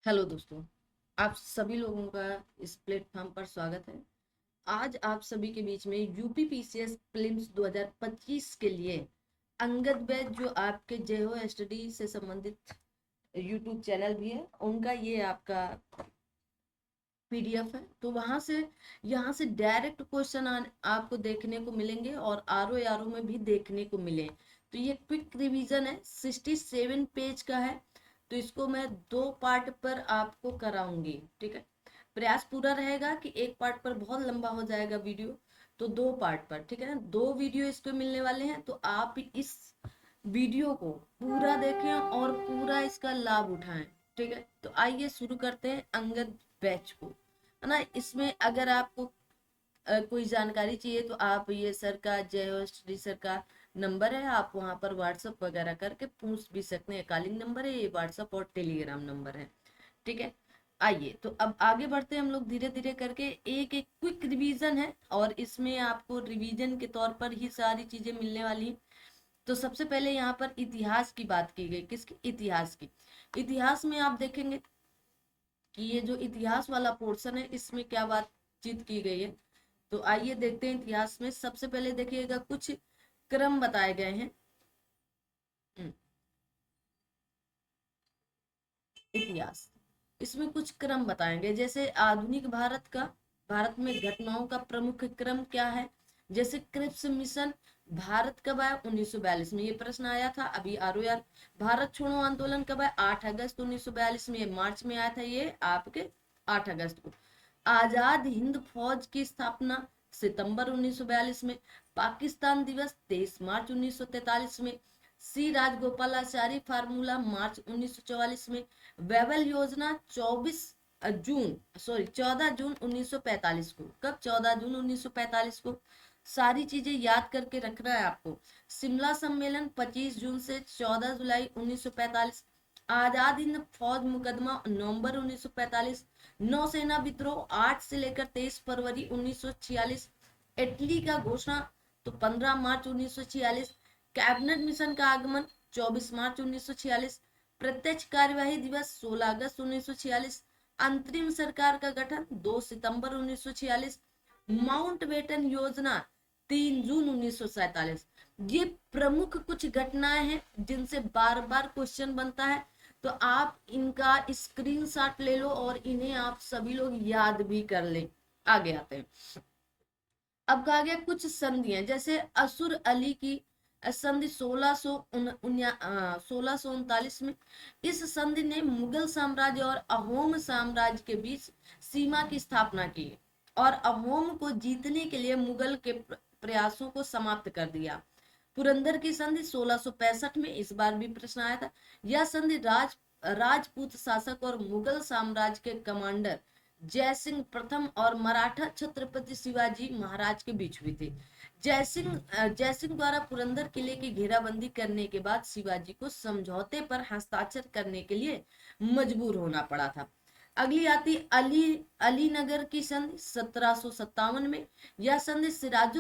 Hello दोस्तों। आप सभी लोगों का इस प्लेटफॉर्म पर स्वागत है। आज आप सभी के बीच में यूपी पीसीएस प्रीलिम्स 2025 के लिए अंगद बैच, जो आपके जेहो स्टडी से संबंधित यूट्यूब चैनल भी है, उनका ये आपका पीडीएफ है। तो वहां से यहाँ से डायरेक्ट क्वेश्चन आपको देखने को मिलेंगे और आरओ आरओ में भी देखने को मिले। तो ये क्विक रिवीजन है, 67 पेज का है। तो इसको मैं दो पार्ट पर आपको कराऊंगी, ठीक है। प्रयास पूरा रहेगा कि एक पार्ट पर बहुत लंबा हो जाएगा वीडियो, तो दो पार्ट पर, ठीक है ना। दो वीडियो इसको मिलने वाले हैं, तो आप इस वीडियो को पूरा देखें और पूरा इसका लाभ उठाएं, ठीक है। तो आइए शुरू करते हैं अंगद बैच को, है ना। इसमें अगर आपको कोई जानकारी चाहिए तो आप ये सर का, जय हो श्री सर का नंबर है, आप वहां पर व्हाट्सअप वगैरह करके पूछ भी सकते हैं। कॉलिंग नंबर है ये, व्हाट्सअप और टेलीग्राम नंबर है, ठीक है। आइए तो अब आगे बढ़ते हैं हम लोग धीरे धीरे करके। एक एक क्विक रिवीजन है और इसमें आपको रिवीजन के तौर पर ही सारी चीजें मिलने वाली हैं। तो सबसे पहले यहाँ पर इतिहास की बात की गई। किसकी? इतिहास की। इतिहास में आप देखेंगे कि ये जो इतिहास वाला पोर्शन है, इसमें क्या बातचीत की गई है। तो आइए देखते हैं। इतिहास में सबसे पहले देखिएगा, कुछ क्रम बताए गए हैं। हम्म, इतिहास, इसमें कुछ क्रम बताएंगे, जैसे आधुनिक भारत का, भारत में घटनाओं का प्रमुख क्रम क्या है। जैसे क्रिप्स मिशन, भारत कब आया? 1942 में, ये प्रश्न आया था अभी आरो यार। भारत छोड़ो आंदोलन कब आया? 8 अगस्त 1942 में, मार्च में आया था ये आपके 8 अगस्त को। आजाद हिंद फौज की स्थापना सितंबर 1942 में। पाकिस्तान दिवस 23 मार्च 1943 में। सी राजगोपालाचारी फार्मूला मार्च 1944 में। वेबल योजना 14 जून 1945 को। कब? 14 जून 1945 को। सारी चीजें याद करके रखना है आपको। शिमला सम्मेलन 25 जून से 14 जुलाई 1945। आजाद हिंद फौज मुकदमा नवंबर 1945। नौसेना विद्रोह 8 से लेकर 23 फरवरी 1946। इटली का घोषणा तो 15 मार्च 1946। कैबिनेट मिशन का आगमन 24 मार्च 1946। प्रत्यक्ष कार्यवाही दिवस 16 अगस्त 1946। अंतरिम सरकार का गठन 2 सितंबर 1946। माउंट बेटन योजना 3 जून 1947। ये प्रमुख कुछ घटनाएं हैं जिनसे बार बार क्वेश्चन बनता है। तो आप इनका स्क्रीनशॉट ले लो और इन्हें आप सभी लोग याद भी कर लें। आगे आते हैं। अब कहा गया कुछ संधियां, जैसे असुर अली की संधि 1639 में। इस संधि ने मुगल साम्राज्य और अहोम साम्राज्य के बीच सीमा की स्थापना की और अहोम को जीतने के लिए मुगल के प्रयासों को समाप्त कर दिया। पुरंदर की संधि 1665 में, इस बार भी प्रश्न आया था। यह संधि राजपूत शासक और मुगल साम्राज्य के कमांडर जयसिंह प्रथम और मराठा छत्रपति शिवाजी महाराज के बीच हुई थी। जयसिंह द्वारा पुरंदर किले की घेराबंदी करने के बाद शिवाजी को समझौते पर हस्ताक्षर करने के लिए मजबूर होना पड़ा था। अगली आती अलीनगर की संधि 1757 में। यह संधि सिराज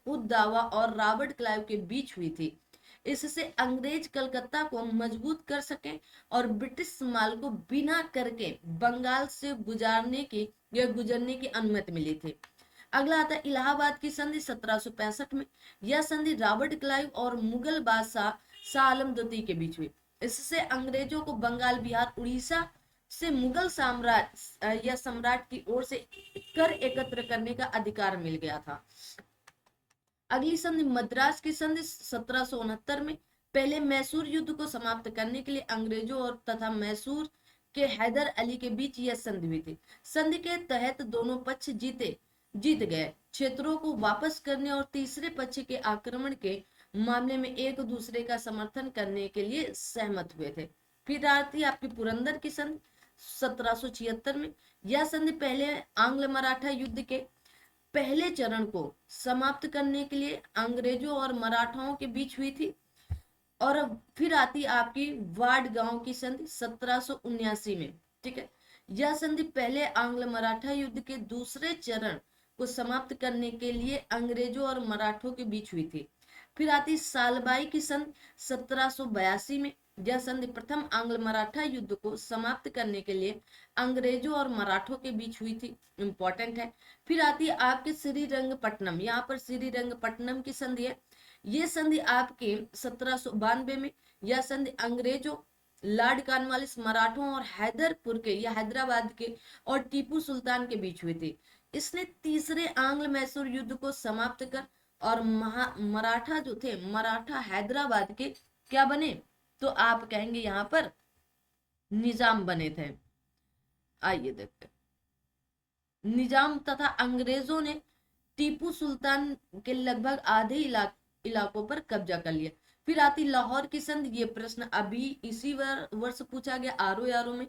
उद दावा और रॉबर्ट क्लाइव के बीच हुई थी। इससे अंग्रेज कलकत्ता को मजबूत कर सके और ब्रिटिश माल को बिना करके बंगाल से गुजरने की अनुमति मिली थी। अगला आता है इलाहाबाद की संधि 1765 में। यह संधि रॉबर्ट क्लाइव और मुगल बादशाह शाह आलम द्वितीय के बीच हुई। इससे अंग्रेजों को बंगाल, बिहार, उड़ीसा से मुगल साम्राज्य या सम्राट की ओर से कर एकत्र करने का अधिकार मिल गया था। अगली संधि मद्रास की संधि 1769 में। पहले मैसूर युद्ध को समाप्त करने के लिए अंग्रेजों और तथा मैसूर के हैदर अली के बीच यह संधि हुई थी। संधि के तहत दोनों पक्ष जीत गए क्षेत्रों को वापस करने और तीसरे पक्ष के आक्रमण के मामले में एक दूसरे का समर्थन करने के लिए सहमत हुए थे। फिर आती आपकी पुरंदर की संधि 1776 में। यह संधि पहले आंग्ल मराठा युद्ध के पहले चरण को समाप्त करने के लिए अंग्रेजों और मराठाओं के बीच हुई थी। और अब फिर आती आपकी वाड गांव की संधि 1779 में, ठीक है। यह संधि पहले आंग्ल मराठा युद्ध के दूसरे चरण को समाप्त करने के लिए अंग्रेजों और मराठों के बीच हुई थी। फिर आती सालबाई की संधि 1782 में। यह संधि प्रथम आंग्ल मराठा युद्ध को समाप्त करने के लिए अंग्रेजों और मराठों के बीच हुई थी, इंपॉर्टेंट है। फिर आती है आपके श्रीरंगपट्टनम, यहाँ पर श्रीरंगपट्टनम की संधि है। ये संधि आपके 1792 में। यह संधि अंग्रेजों, लॉर्ड कॉर्नवालिस, मराठों और हैदरपुर के या हैदराबाद के और टीपू सुल्तान के बीच हुई थी। इसने तीसरे आंग्ल मैसूर युद्ध को समाप्त कर और मराठा जो थे, मराठा हैदराबाद के क्या बने, तो आप कहेंगे यहाँ पर निजाम बने थे। आइए देखते हैं। निजाम तथा अंग्रेजों ने टीपू सुल्तान के लगभग आधे इलाकों पर कब्जा कर लिया। फिर आती लाहौर की संधि। ये प्रश्न अभी इसी वर्ष पूछा गया RO में।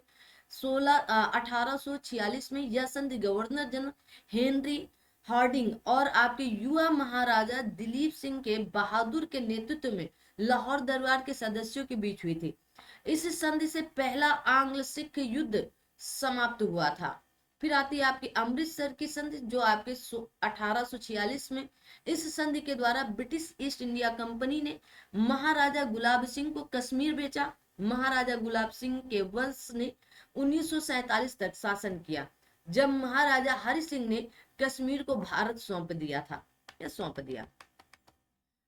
1846 में यह संधि गवर्नर जनरल हेनरी हार्डिंग और आपके युवा महाराजा दिलीप सिंह के बहादुर के नेतृत्व में लाहौर दरबार के सदस्यों के बीच हुई थी। इस संधि से पहला आंग्ल सिख युद्ध समाप्त हुआ था। फिर आती है आपकी अमृतसर की संधि जो आपके 1846 में। इस संधि के द्वारा ब्रिटिश ईस्ट इंडिया कंपनी ने महाराजा गुलाब सिंह को कश्मीर बेचा। महाराजा गुलाब सिंह के वंश ने 1947 तक शासन किया, जब महाराजा हरि सिंह ने कश्मीर को भारत सौंप दिया था, या सौंप दिया।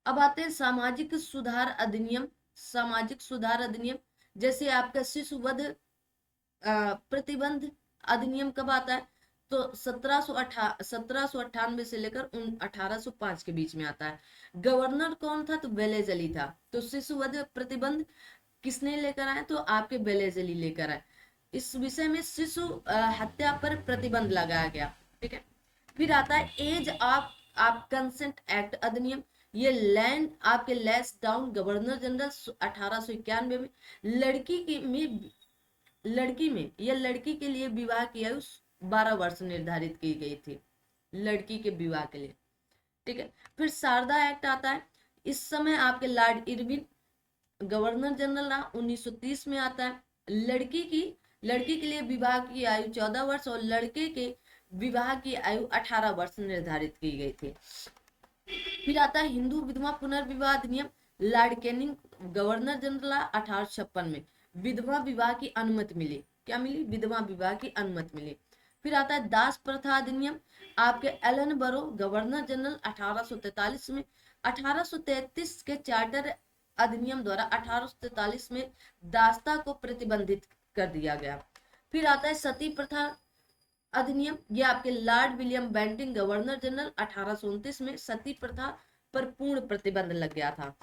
अब आते हैं सामाजिक सुधार अधिनियम। सामाजिक सुधार अधिनियम जैसे आपका शिशु वध प्रतिबंध अधिनियम कब आता है, तो 1798 से लेकर 1805 के बीच में आता है। गवर्नर कौन था, तो वेलेजली था। तो शिशु वध प्रतिबंध किसने लेकर आए, तो आपके वेलेजली लेकर आए। इस विषय में शिशु हत्या पर प्रतिबंध लगाया गया, ठीक है। फिर आता है एज ऑफ कंसेंट एक्ट अधिनियम। ये लैंड आपके लेस डाउन गवर्नर जनरल 1891 में। लड़की के लिए विवाह की आयु 12 वर्ष निर्धारित की गई थी, लड़की के विवाह के लिए, ठीक है। फिर शारदा एक्ट आता है। इस समय आपके लॉर्ड इरविन गवर्नर जनरल रहा, 1930 में आता है। लड़की के लिए विवाह की आयु 14 वर्ष और लड़के के विवाह की आयु 18 वर्ष निर्धारित की गई थी। फिर आता है हिंदू विधवा पुनर्विवाह अधिनियम। लॉर्ड कैनिंग गवर्नर जनरल 1856 में। विधवा विवाह की अनुमति मिली, क्या मिली, विधवा विवाह की अनुमति मिली। फिर आता है दास प्रथा अधिनियम। आपके एलन बरो गवर्नर जनरल 1843 में। 1833 के चार्टर अधिनियम द्वारा 1843 में दासता को प्रतिबंधित कर दिया गया। फिर आता है सती प्रथा अधिनियम। यह आपके lord William Bentinck governor general 1829 में सती प्रथा पर पूर्ण प्रतिबंध लग गया था।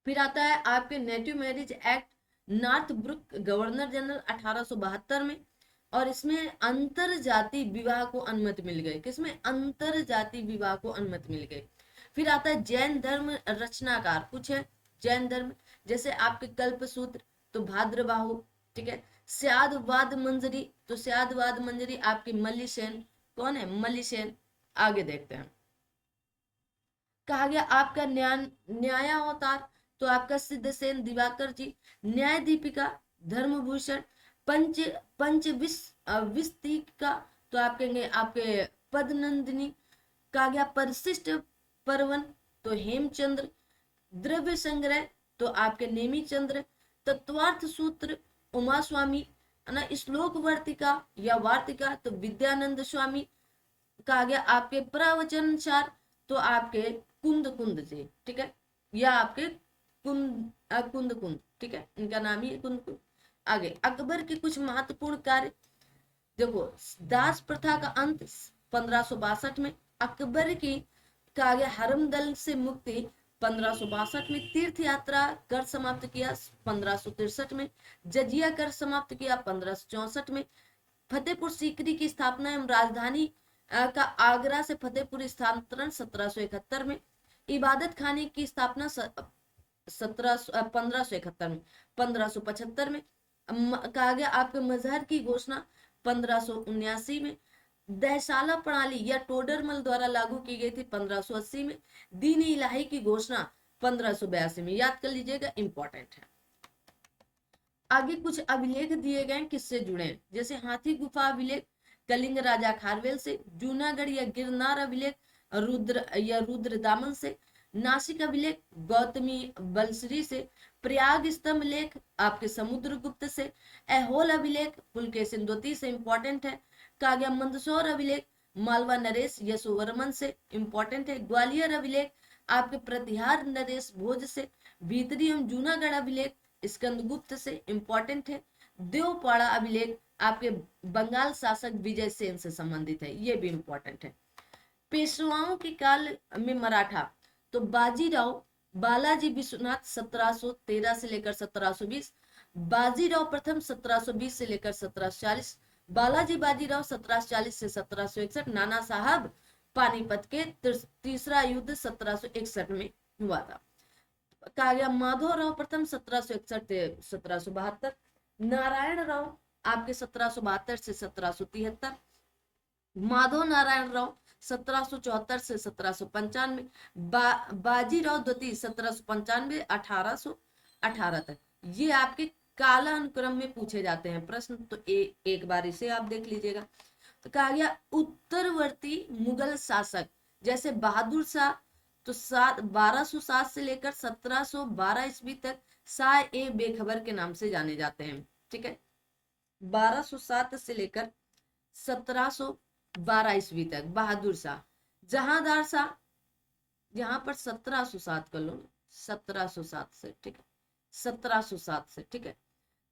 फिर आता है आपके native marriage act Northbrook governor general 1872 में, और इसमें अंतर जाति विवाह को अनुमति मिल गई। किसमें, अंतर जाति विवाह को अनुमति मिल गई। फिर आता है जैन धर्म रचनाकार, कुछ है जैन धर्म, जैसे आपके कल्पसूत्र, तो भाद्रबाहु, ठीक है। स्यादवाद मंजरी, तो स्यादवाद मंजरी आपकी मल्लिसेन, कौन है, मल्लिसेन। आगे देखते हैं। कहा गया आपका न्यायावतार, तो आपका सिद्धसेन दिवाकर जी। न्याय दीपिका धर्मभूषण। पंच विस्तिका, तो आप कहेंगे आपके पदनंदिनी। कहा गया परिशिष्ट पर्वन, तो हेमचंद्र। द्रव्य संग्रह, तो आपके नेमी चंद्र। तत्वार्थ सूत्र उमा स्वामी, ना श्लोक वर्तिका या वार्तिका, तो विद्यानंद स्वामी। कहा गया आपके प्रवचन सार, तो आपके कुंद जी, ठीक है, या आपके कुंद, ठीक है, इनका नाम ही कुंद। आगे अकबर के कुछ महत्वपूर्ण कार्य देखो। दास प्रथा का अंत 1562 में। अकबर की कहा गया हरमदल से मुक्ति 1562 में। तीर्थ यात्रा कर समाप्त किया 1563 में। जजिया कर समाप्त किया 1564 में। फतेहपुर सीकरी की स्थापना एवं राजधानी का आगरा से फतेहपुर स्थानांतरण 1771 में। इबादत खाने की स्थापना 1571 में। 1575 में कहा गया आपके मजहर की घोषणा 1579 में। दहशाला प्रणाली या टोडरमल द्वारा लागू की गई थी 1580 में। दीन इलाही की घोषणा 1582 में। याद कर लीजिएगा, इंपॉर्टेंट है। आगे कुछ अभिलेख दिए गए किससे जुड़े हैं, जैसे हाथी गुफा अभिलेख कलिंग राजा खारवेल से। जूनागढ़ या गिरनार अभिलेख रुद्र दामन से। नासिक अभिलेख गौतमी बलश्री से, प्रयाग स्तंभ लेख आपके समुद्रगुप्त से, ऐहोल अभिलेख पुलकेशिन द्वितीय से, इंपॉर्टेंट है। कहा गया मंदसौर अभिलेख मालवा नरेश यशोवर्मन से, इंपॉर्टेंट है। ग्वालियर अभिलेख आपके प्रतिहार नरेश भोज से, भीतरी एवं जूनागढ़ अभिलेख स्कंदगुप्त से, इंपॉर्टेंट है। देवपाड़ा अभिलेख आपके बंगाल शासक विजय सेन से संबंधित है, ये भी इंपॉर्टेंट है। पेशवाओं के काल में मराठा, तो बाजीराव बालाजी विश्वनाथ 1713 से लेकर 1720, बाजीराव प्रथम 1720 से लेकर 1740, बालाजी बाजीराव 1740 से 1761, नाना साहब पानीपत के तीसरा युद्ध 1761 में हुआ था। कहा गया माधवराव प्रथम 1761 से 1772, नारायण राव आपके 1772 से 1773, माधव नारायण राव 1774 से 1795, बाजीराव द्वितीय 1795 1818 तक। ये आपके कालानुक्रम में पूछे जाते हैं प्रश्न, तो एक बार इसे आप देख लीजिएगा। तो कहा गया उत्तरवर्ती मुगल शासक जैसे बहादुर शाह, तो 1207 से लेकर 1712 ईस्वी तक शाह ए बेखबर के नाम से जाने जाते हैं, ठीक है। 1207 से लेकर 1712 ईस्वी तक बहादुर शाह। जहांदार शाह यहाँ पर 1707 कर लो, 1707 से, ठीक है, 1707 से, ठीक है।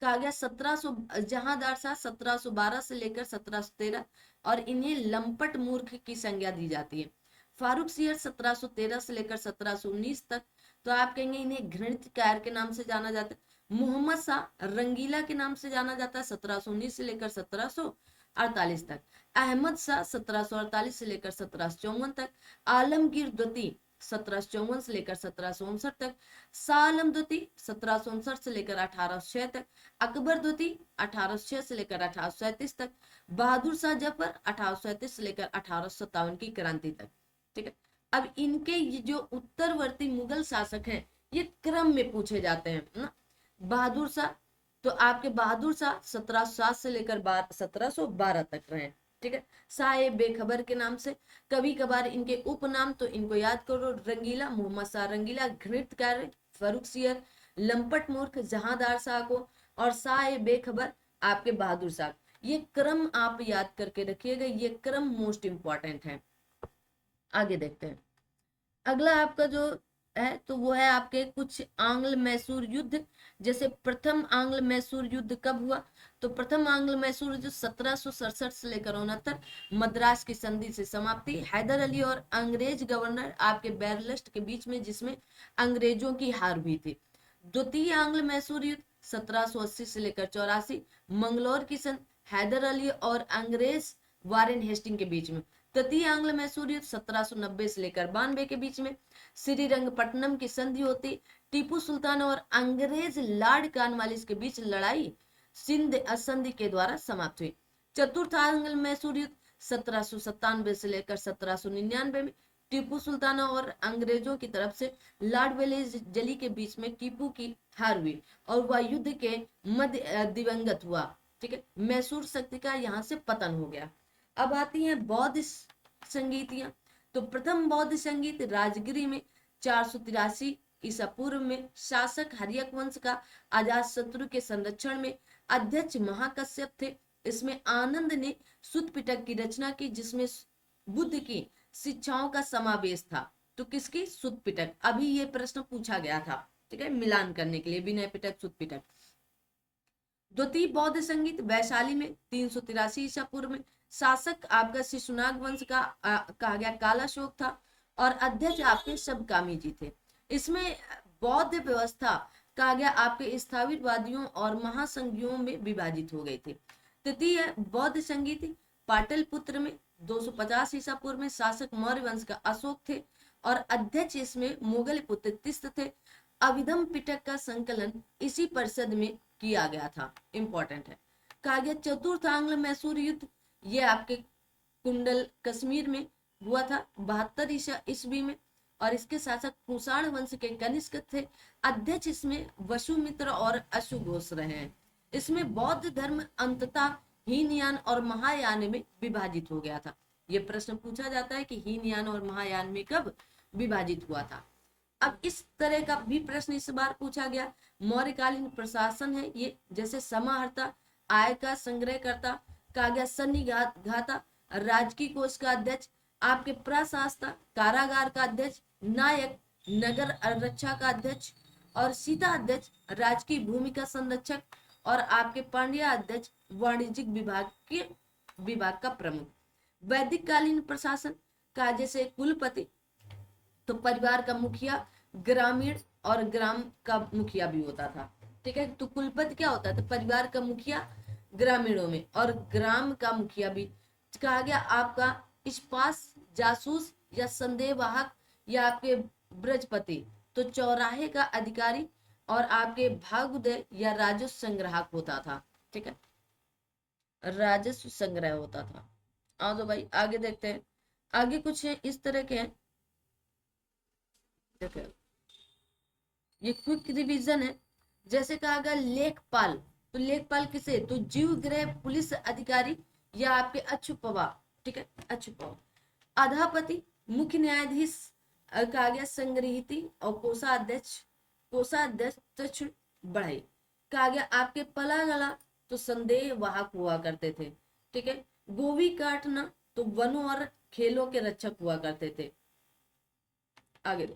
कहा गया 1700 जहांदार शाह 1712 से लेकर 1713, और इन्हें लंपट मूर्ख की संज्ञा दी जाती है। फारूक सियर 1713 से लेकर 1719 तक, तो आप कहेंगे इन्हें घृणित कायर के नाम से जाना जाता है। मोहम्मद शाह रंगीला के नाम से जाना जाता है 1719 से लेकर 1748 तक। अहमद शाह 1748 से लेकर 1754 तक। आलमगीर द्वितीय 1754 से लेकर 1759 तक। शाह आलम द्वितीय 1759 से लेकर 1806 तक। अकबर द्वितीय 1806 से लेकर 1837 तक। बहादुर शाह जफर 1837 से लेकर 1857 की क्रांति तक, ठीक है। अब इनके ये जो उत्तरवर्ती मुगल शासक हैं ये क्रम में पूछे जाते हैं ना। बहादुर शाह, तो आपके बहादुर शाह 1707 से लेकर 1712 तक रहे, ठीक है। शाह ए बेखबर के नाम से, कभी कभार इनके उपनाम, तो इनको याद करो, रंगीला मोहम्मद शाह रंगीला, घृणितकार फर्रुख सियर, लंपट मूर्ख जहांदार शाह को, और शाह ए बेखबर आपके बहादुर शाह। ये क्रम आप याद करके रखिएगा, ये क्रम मोस्ट इंपॉर्टेंट है। आगे देखते हैं। अगला आपका जो है तो वो है आपके कुछ आंग्ल मैसूर युद्ध। जैसे प्रथम आंग्ल मैसूर युद्ध कब हुआ, तो प्रथम आंग्ल मैसूर युद्ध 1767 से लेकर 69, मद्रास की संधि से समाप्ति, हैदर अली और अंग्रेज गवर्नर आपके बैरलेस्ट के बीच में, जिसमें अंग्रेजों की हार हुई थी। द्वितीय आंग्ल मैसूर युद्ध 1780 से लेकर 84, मंगलौर की संधि, हैदर अली और अंग्रेज वारेन हेस्टिंग के बीच में। तृतीय आंग्ल मैसूर युद्ध 1790 से लेकर 92 के बीच में। श्रीरंगपट्टनम की संधि होती, टीपू सुल्तान और अंग्रेज लॉर्ड कॉर्नवालिस के बीच लड़ाई सिंध संधि के द्वारा समाप्त हुई। चतुर्थ आंग्ल मैसूर युद्ध 1797 से लेकर 1799 में। टीपू सुल्तान और अंग्रेजों की तरफ से लॉर्ड वेलेस्ली के बीच में टीपू की हार हुई और वह युद्ध के मध्य दिवंगत हुआ, ठीक है। मैसूर शक्ति का यहाँ से पतन हो गया। अब आती हैं बौद्ध संगीतियां। तो प्रथम बौद्ध संगीत राजगिरी में 483 ईसा पूर्व में शासक हर्यक वंश का अजात शत्रु के संरक्षण में अध्यक्ष महाकश्यप थे। इसमें आनंद ने सुत्त पिटक की रचना की, जिसमें बुद्ध की शिक्षाओं का समावेश था। तो किसकी? सुत्त पिटक। अभी ये प्रश्न पूछा गया था, ठीक है, मिलान करने के लिए, विनय पिटक सुत्त पिटक। द्वितीय बौद्ध संगीत वैशाली में 383 ईसा पूर्व में, शासक आपका शिशुनाग वंश का कहा गया कालाशोक था और अध्यक्ष आपके शबकामी जी थे। इसमें बौद्ध व्यवस्था कहा गया आपके स्थाविरवादियों और महासंघियों में विभाजित हो गई थी। तृतीय बौद्ध संगीत पाटलिपुत्र में 250 ईसा पूर्व में, शासक मौर्य वंश का अशोक थे और अध्यक्ष इसमें मुगल पुत्र तिस्त थे। अभिधम पिटक का संकलन इसी परिषद में किया गया था, इंपॉर्टेंट है। कहा गया चतुर्थ आंग्ल मैसूर युद्ध, ये आपके कुंडल कश्मीर में हुआ था 72 ईस्वी में और इसके शासक कुषाण वंश के कनिष्क थे। अध्यक्ष इसमें वसुमित्र और अश्वघोष रहे हैं। इसमें बौद्ध धर्म अंततः हीनयान और महायान में विभाजित हो गया था। यह प्रश्न पूछा जाता है कि हीनयान और महायान में कब विभाजित हुआ था। अब इस तरह का भी प्रश्न इस बार पूछा गया। मौर्यकालीन प्रशासन है ये, जैसे समाहर्ता, आय का संग्रह करता, कहा गया सन्निघाता, राजकीय कोष का अध्यक्ष, आपके प्रशासता, कारागार का अध्यक्ष, नायक, नगर रक्षा का अध्यक्ष, और सीता अध्यक्ष, राजकीय भूमि का संरक्षक, और आपके पांड्या अध्यक्ष, वाणिज्यिक विभाग का प्रमुख। वैदिक कालीन प्रशासन का जैसे कुलपति, तो परिवार का मुखिया, ग्रामीण और ग्राम का मुखिया भी होता था। ठीक है, तो कुलपति क्या होता था? परिवार का मुखिया ग्रामीणों में, और ग्राम का मुखिया भी। कहा गया आपका इस्पास, जासूस या संदेहवाहक, या आपके ब्रजपति, तो चौराहे का अधिकारी, और आपके भागुदय या राजस्व संग्राहक होता था। ठीक है, राजस्व संग्रह होता था। आओ तो भाई आगे देखते हैं। आगे कुछ है इस तरह के हैं, देखो ये क्विक रिवीजन है। जैसे कहा गया लेखपाल, तो लेखपाल किसे? तो जीव ग्रह पुलिस अधिकारी या आपके अछुपवा। ठीक है, अछुपवा। अधापति, मुख्य न्यायाधीश, कहा गया संग्रहिती, और कोषाध्यक्ष बढ़ई। कहा गया आपके पलागला, तो संदेह वाहक हुआ करते थे। ठीक है, गोवी काटना, तो वनों और खेलों के रक्षक हुआ करते थे। आगे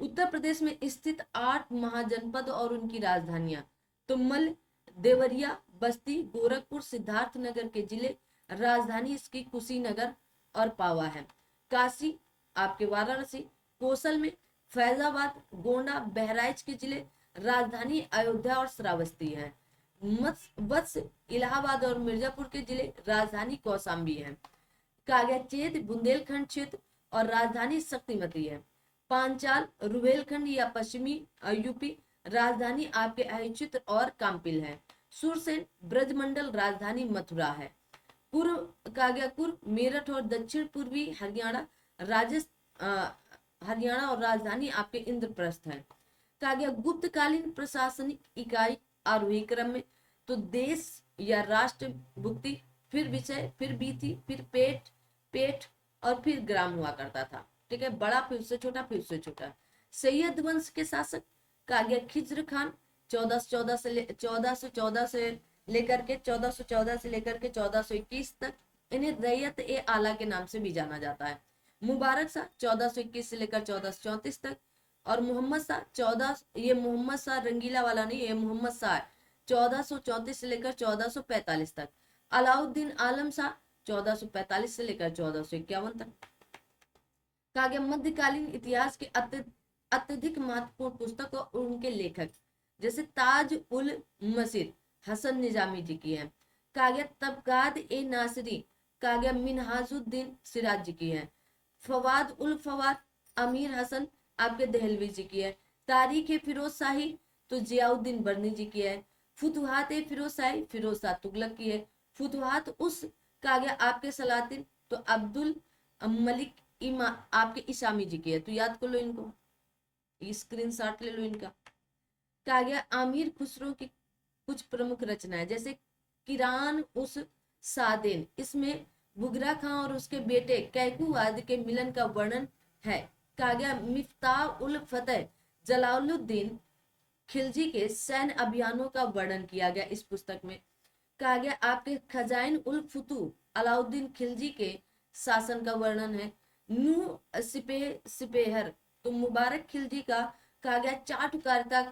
उत्तर प्रदेश में स्थित 8 महाजनपद और उनकी राजधानियां, तो मल, देवरिया, बस्ती, गोरखपुर, सिद्धार्थनगर के जिले, राजधानी इसकी कुशीनगर और पावा है। काशी, आपके वाराणसी, कौशल में फैजाबाद, गोंडा, बहराइच के जिले, राजधानी अयोध्या और श्रावस्ती है। वत्स, इलाहाबाद और मिर्जापुर के जिले, राजधानी कौशाम्बी है। कागज, बुंदेलखंड क्षेत्र और राजधानी शक्तिमती है। पांचाल, रुहेलखंड या पश्चिमी यूपी, राजधानी आपके अहिचित्र और काम्पिल है। सुरसेन, ब्रजमंडल, राजधानी मथुरा है। कुर्म, मेरठ और दक्षिण पूर्वी हरियाणा, हरियाणा और राजधानी आपके इंद्रप्रस्थ है। कहा गया गुप्तकालीन प्रशासनिक इकाई आरोही क्रम में, तो देश या राष्ट्र भुक्ति, फिर विषय, फिर बीथी, फिर पेट और फिर ग्राम हुआ करता था। ठीक है, बड़ा फिर से छोटा, फिर से छोटा। सैयद वंश के शासक कहा गया खिज्र खान, 1414 से लेकर के 1421 तक। इन्हें रैयत ए आला के नाम से भी जाना जाता है। मुबारक शाह 1421 से लेकर 1434 तक, और मोहम्मद शाह ये मोहम्मद शाह रंगीला वाला नहीं, ये मोहम्मद शाह 1434 से लेकर 1445 तक। अलाउद्दीन आलम शाह 1445 से लेकर 1451 तक। कहा गया मध्यकालीन इतिहास के अत्यधिक महत्वपूर्ण पुस्तक और उनके लेखक, जैसे ताज उल मसीर हसन निजामी जी की है। कहा गया तबकात ए नासिरी, कहा गया मिनहाजुद्दीन सिराज जी की है। फवाद उल फवाद अमीर हसन आपके दहलवी जी की है। तारीख फिरोज शाही, तो जियाउद्दीन बर्नी जी की है। फुतुहात फिरोज शाही, फिरोज शाह तुगलक की है। फुतुहात उस, कहा गया आपके सलातिन, तो अब्दुल मलिक आपके इसामी जी की है। तो याद कर लो इनको, स्क्रीनशॉट ले लो इनका। कहा गया आमिर खुसरो की कुछ प्रमुख रचनाएं, जैसे किरान उस सादेन, इसमें बुगरा खां और उसके बेटे कैकूवाद के मिलन का वर्णन है। कहा गया मिफ्ताह उल फतेह जलालुद्दीन खिलजी के सैन्य अभियानों का वर्णन किया गया इस पुस्तक में। कहा गया आपके खजाइन उल फुतू अलाउद्दीन खिलजी के शासन का वर्णन है। नू सिपेहर, तो मुबारक खिलजी का, कहा गया चाटुकारिता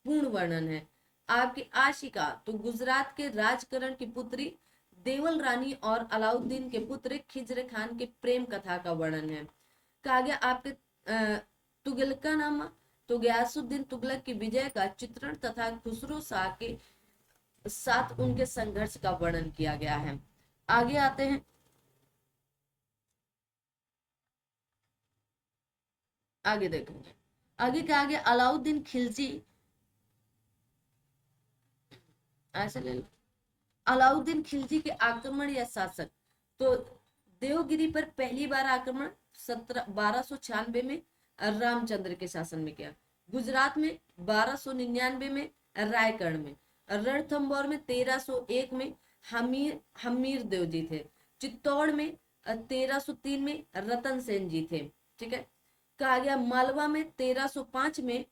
पूर्ण वर्णन है। आपकी आशिका, तो गुजरात के राजकरण की पुत्री देवल रानी और अलाउद्दीन के पुत्र खिज्र खान के प्रेम कथा का वर्णन है। कहा गया आपके तुगलकानामा, तो गयासुद्दीन तुगलक की विजय का चित्रण तथा खुसरो शाह के साथ उनके संघर्ष का वर्णन किया गया है। आगे आते हैं, आगे देखेंगे। आगे क्या आगे अलाउद्दीन खिलजी, ऐसे ले लो, अलाउद्दीन खिलजी के आक्रमण या शासक, तो देवगिरी पर पहली बार आक्रमण 1296 में रामचंद्र के शासन में किया। गुजरात में 1299 में रायगढ़ में, रणथंबोर में 1301 में हमीर देव जी थे। चित्तौड़ में 1303 में रतन सेन जी थे। ठीक है, कहा गया मालवा में 1305 में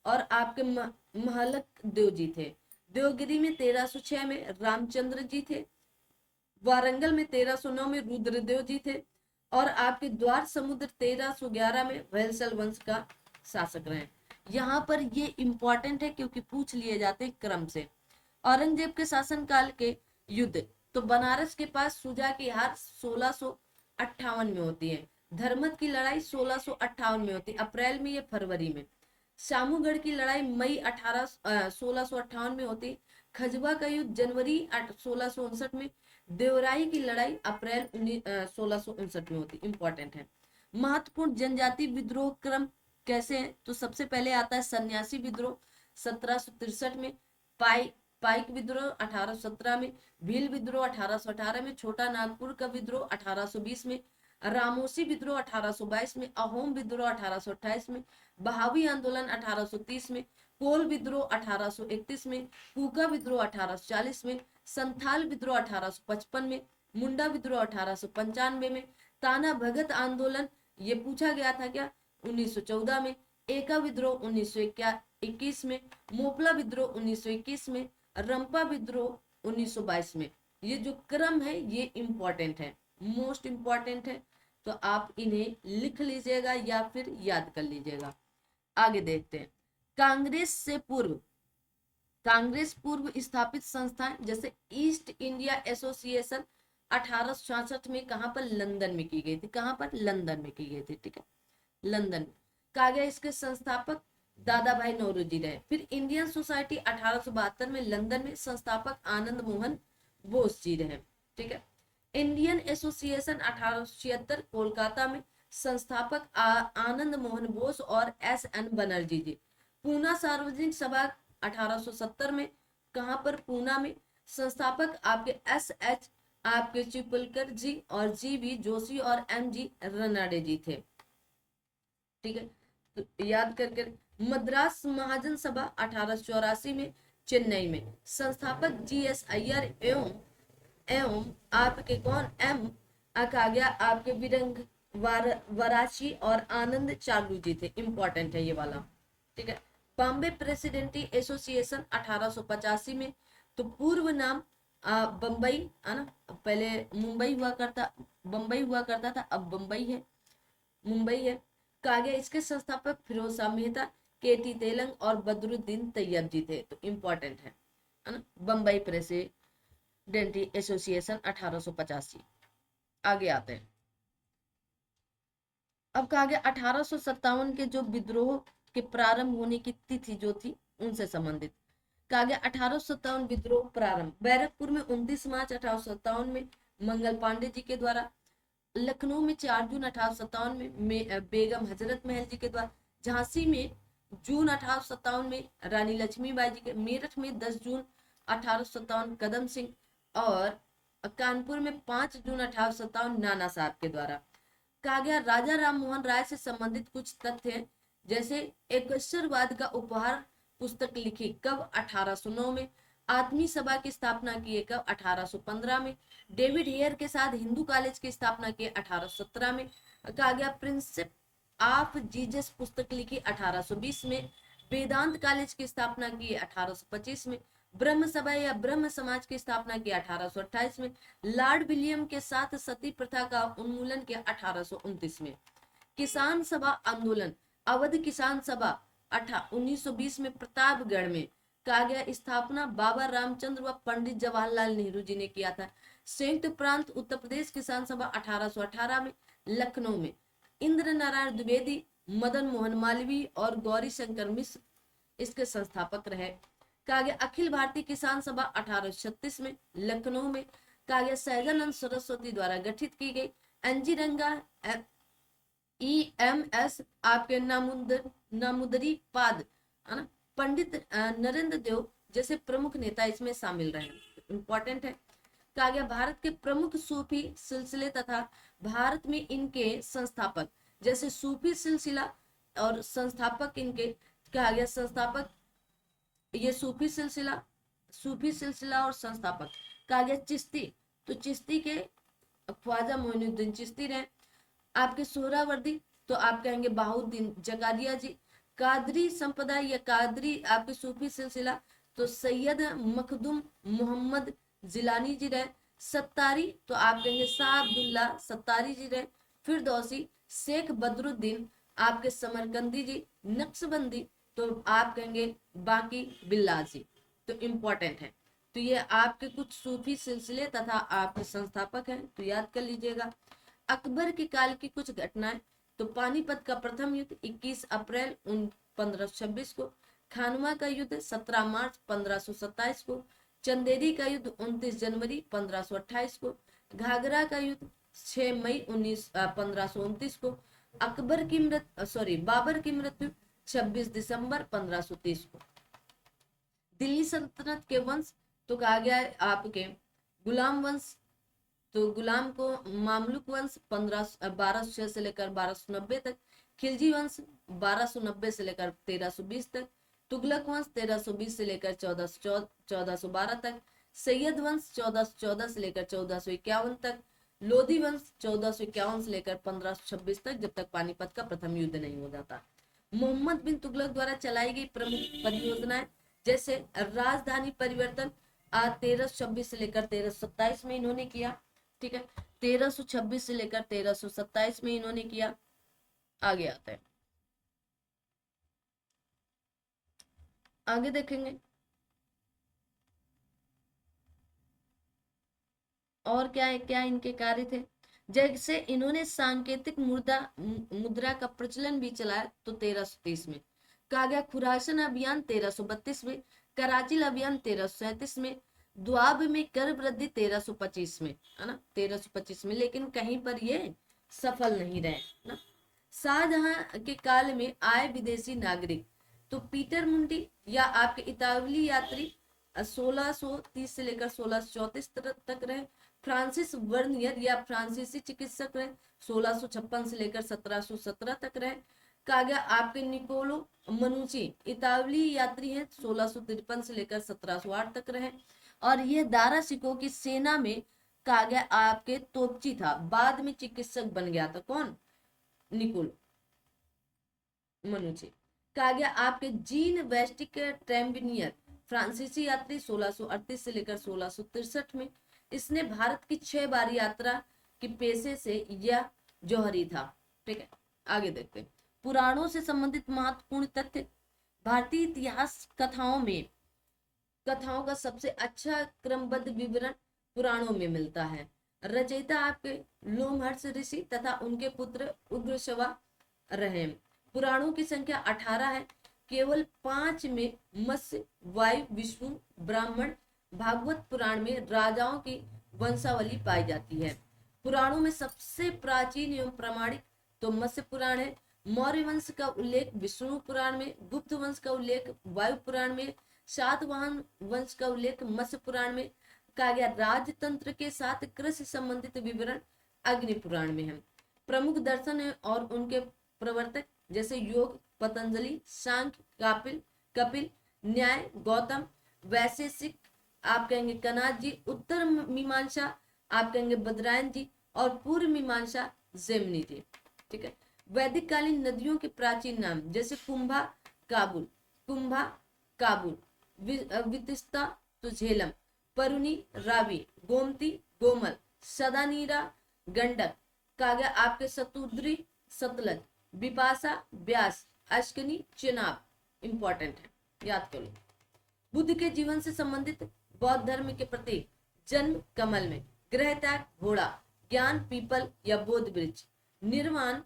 और आपके महलक देव जी थे। देवगिरी में 1306 में रामचंद्र जी थे। वारंगल में 1309 में रुद्रदेव जी थे। और आपके द्वार समुद्र 1311 में वैलसल वंश का शासक रहे। यहाँ पर ये इंपॉर्टेंट है क्योंकि पूछ लिए जाते हैं क्रम से। औरंगजेब के शासनकाल के युद्ध, तो बनारस के पास सुजा की हार 1658 में होती है। धर्मत की लड़ाई 1658 में होती है, अप्रैल में या फरवरी में। शामूगढ़ की लड़ाई मई 1658 में होती। खजवा का युद्ध जनवरी 1659 में। देवराई की लड़ाई अप्रैल 1659 में होती। इंपॉर्टेंट है। महत्वपूर्ण जनजाति विद्रोह क्रम कैसे है, तो सबसे पहले आता है सन्यासी विद्रोह 1763 में। पाइक विद्रोह 1817 में। भील विद्रोह 1818 में। छोटा नागपुर का विद्रोह 1820 में। रामोसी विद्रोह 1822 में। अहोम विद्रोह 1828 में। बहावी आंदोलन 1830 में। कोल विद्रोह 1831 में। कूका विद्रोह 1840 में। संथाल विद्रोह 1855 में। मुंडा विद्रोह 1895 में। ताना भगत आंदोलन ये पूछा गया था क्या 1914 में। एका विद्रोह 1921 में। मोपला विद्रोह 1921 में। रंपा विद्रोह 1922 में। ये जो क्रम है ये इंपॉर्टेंट है, मोस्ट इंपॉर्टेंट है, तो आप इन्हें लिख लीजिएगा या फिर याद कर लीजिएगा। आगे देखते हैं। कांग्रेस पूर्व स्थापित संस्थाएं जैसे ईस्ट इंडिया एसोसिएशन 1866 में कहां पर, लंदन में की गई थी। कहां पर, लंदन में की गई थी। ठीक है, लंदन में। कहा गया इसके संस्थापक दादा भाई नौरोजी रहे। फिर इंडियन सोसाइटी 1872 में लंदन में, संस्थापक आनंद मोहन बोस जी रहे। ठीक है। इंडियन एसोसिएशन 1876 कोलकाता में, संस्थापक आनंद मोहन बोस और एस.एन. बनर्जी जी। पूना सार्वजनिक सभा 1870 में, कहां पर, पूना में। संस्थापक आपके एस.एच. आपके चिपलकर जी और जी.वी. जोशी और एम.जी. रनाडे जी थे। ठीक है, तो याद करके। मद्रास महाजन सभा 1884 में, चेन्नई में। संस्थापक जी.एस. अय्यर एवं आपके कौन, एम. आ गया आपके विरंग वराची और आनंद चालू जी थे। इंपॉर्टेंट है ये वाला। ठीक है। बॉम्बे प्रेसिडेंटी एसोसिएशन 1885 में, तो पूर्व नाम बम्बई है ना, पहले मुंबई हुआ करता, बम्बई हुआ करता था, अब बम्बई है, मुंबई है। कहा गया इसके संस्थापक फिरोज शाह मेहता, केटी तेलंग और बदरुद्दीन तैयब जी थे। तो इंपॉर्टेंट है ना, बम्बई प्रेसिडेंटी एसोसिएशन 1885। आगे आते हैं। अब कहा गया 1857 के जो विद्रोह के प्रारंभ होने की तिथि जो थी उनसे संबंधित। कहा गया 1857 विद्रोह प्रारंभ बैरकपुर में 29 मार्च 1857 में मंगल पांडे जी के द्वारा। लखनऊ में 4 जून 1857 में बेगम हजरत महल जी के द्वारा। झांसी में जून 1857 में रानी लक्ष्मीबाई जी के। मेरठ में 10 जून 1857 कदम सिंह। और कानपुर में 5 जून 1857 नाना साहब के द्वारा। कहा गया राजा राम मोहन राय से संबंधित कुछ तथ्य हैं, जैसे एकेश्वरवाद का उपहार पुस्तक लिखी कब, 1809 में। आत्मी सभा की स्थापना की कब, 1815 में। डेविड हेयर के साथ हिंदू कॉलेज की स्थापना की 1817 में। कहा गया प्रिंसिप ऑफ जीसस पुस्तक लिखी 1820 में। वेदांत कॉलेज की स्थापना की 1825 में। ब्रह्म सभा या ब्रह्म समाज की स्थापना की 1828 में। लॉर्ड विलियम के साथ सती प्रथा का उन्मूलन किया 1829 में। किसान सभा आंदोलन, अवध किसान सभा 1920 में प्रतापगढ़ में। कहा गया स्थापना बाबा रामचंद्र व पंडित जवाहरलाल नेहरू जी ने किया था। संयुक्त प्रांत उत्तर प्रदेश किसान सभा 1818 में लखनऊ में। इंद्र नारायण द्विवेदी, मदन मोहन मालवीय और गौरी शंकर मिश्र इसके संस्थापक रहे। कहा गया अखिल भारतीय किसान सभा 1836 में लखनऊ में। कहा गया सहजानंद सरस्वती द्वारा गठित की गई। एनजी रंगा EMS आपके नामुदरी पाद है ना, पंडित नरेंद्र देव जैसे प्रमुख नेता इसमें शामिल रहे। इंपॉर्टेंट है। कहा गया भारत के प्रमुख सूफी सिलसिले तथा भारत में इनके संस्थापक, जैसे सूफी सिलसिला और संस्थापक इनके। कहा गया संस्थापक ये सूफी सिलसिला और संस्थापक। कहा गया चिश्ती, तो चिश्ती के ख्वाजा मोइनुद्दीन चिश्ती रहे। आपके सोहरावर्दी तो आप कहेंगे बहाउद्दीन जकारिया जी। कादरी संप्रदाय या कादरी आपके सूफी सिलसिला, तो सैयद मखदूम मोहम्मद जिलानी जी रहे। सत्तारी, तो आप कहेंगे शाह अब्दुल्ला सत्तारी जी रहे। फिरदौसी शेख बदरुद्दीन आपके समरकंदी जी। नक्शबंदी, तो आप कहेंगे बाकी बिल्ला जी। तो इम्पोर्टेंट है। तो ये आपके कुछ सूफी सिलसिले तथा आपके संस्थापक हैं, तो याद कर लीजिएगा। अकबर के काल की कुछ घटनाएं, तो पानीपत का प्रथम युद्ध 21 अप्रैल 1526 को। खानवा का युद्ध 17 मार्च 1527 को। चंदेरी का युद्ध 29 जनवरी 1528 को। घाघरा का युद्ध 6 मई 1529 को। बाबर की मृत्यु 26 दिसंबर 1530 को। दिल्ली सल्तनत के वंश, तो कहा गया है आपके गुलाम वंश, तो गुलाम को मामलुक वंश 1206 से लेकर 1290 तक। खिलजी वंश 1290 से लेकर 1320 तक। तुगलक वंश 1320 से लेकर 1412 तक। सैयद वंश 1414 से लेकर 1451 तक। लोधी वंश 1451 से लेकर 1526 तक, जब तक पानीपत का प्रथम युद्ध नहीं हो जाता। मोहम्मद बिन तुगलक द्वारा चलाई गई प्रमुख परियोजनाएं, जैसे राजधानी परिवर्तन 1326 से लेकर 1327 में इन्होंने किया। ठीक है, 1326 से लेकर 1327 में इन्होंने किया। आगे आते हैं, आगे देखेंगे और क्या है, क्या इनके कार्य थे। जैसे इन्होंने सांकेतिक मुद्रा का प्रचलन भी चलाया, तो 1330 में। कहा गया खुरासन अभियान 1332 में। कराची अभियान 1337 में। द्वाब में कर वृद्धि 1325 में, है ना, 1325 में, लेकिन कहीं पर ये सफल नहीं रहे ना। शाहजहां के काल में आए विदेशी नागरिक, तो पीटर मुंडी या आपके इतालवी यात्री 1630 से लेकर 1634 तक रहे। फ्रांसिस वर्नियर या फ्रांसीसी चिकित्सक रहे, 1656 से लेकर 1717 तक रहे। कहा गया आपके निकोलो मनुची इतालवी यात्री हैं, 1653 से लेकर 1708 तक रहे। और यह दारा सिकों की सेना में कहा गया आपके तोपची था, बाद में चिकित्सक बन गया था। कौन? निकोलो मनुची। कहा गया आपके जीन वेस्टिक ट्रेम्बिनियर फ्रांसीसी यात्री 1638 से लेकर 1663 में। इसने भारत की 6 बार यात्रा के पेशे से यह जौहरी था। ठीक है, आगे देखते हैं पुराणों से संबंधित महत्वपूर्ण तथ्य। भारतीय इतिहास कथाओं का सबसे अच्छा क्रमबद्ध विवरण पुराणों में मिलता है। रचयिता आपके लोमहर्ष ऋषि तथा उनके पुत्र उग्रश्रवा रहे। पुराणों की संख्या 18 है। केवल 5 में मत्स्य, वायु, विष्णु, ब्राह्मण, भागवत पुराण में राजाओं की वंशावली पाई जाती है। पुराणों में सबसे प्राचीन एवं प्रामाणिक तो मत्स्य पुराण है। मौर्य वंश का उल्लेख विष्णु पुराण में, गुप्त वंश का उल्लेख वायु पुराण में, सातवाहन वंश का उल्लेख मत्स्य पुराण में। कहा गया राजतंत्र के साथ कृषि संबंधित विवरण अग्नि पुराण में है। प्रमुख दर्शन है और उनके प्रवर्तक जैसे योग पतंजलि, सांख्य कपिल, न्याय गौतम, वैशेषिक आप कहेंगे कनाद जी, उत्तर मीमांसा आप कहेंगे बदरायन जी, और पूर्व मीमांसा जेमिनी जी। ठीक है, वैदिक कालीन नदियों के प्राचीन नाम जैसे कुंभा काबुल, वितिस्ता तो झेलम, परुनी रावी, गोमती गोमल, सदानीरा गंडक। कहा गया आपके सतुद्री सतलज, बिपाशा ब्यास, अश्कनी चेनाब। इंपॉर्टेंट है, याद कर लो। बुद्ध के जीवन से संबंधित बौद्ध धर्म के प्रतीक जन्म कमल में, ग्रह त्याग घोड़ा, ज्ञान पीपल या बोध वृक्ष, निर्वाण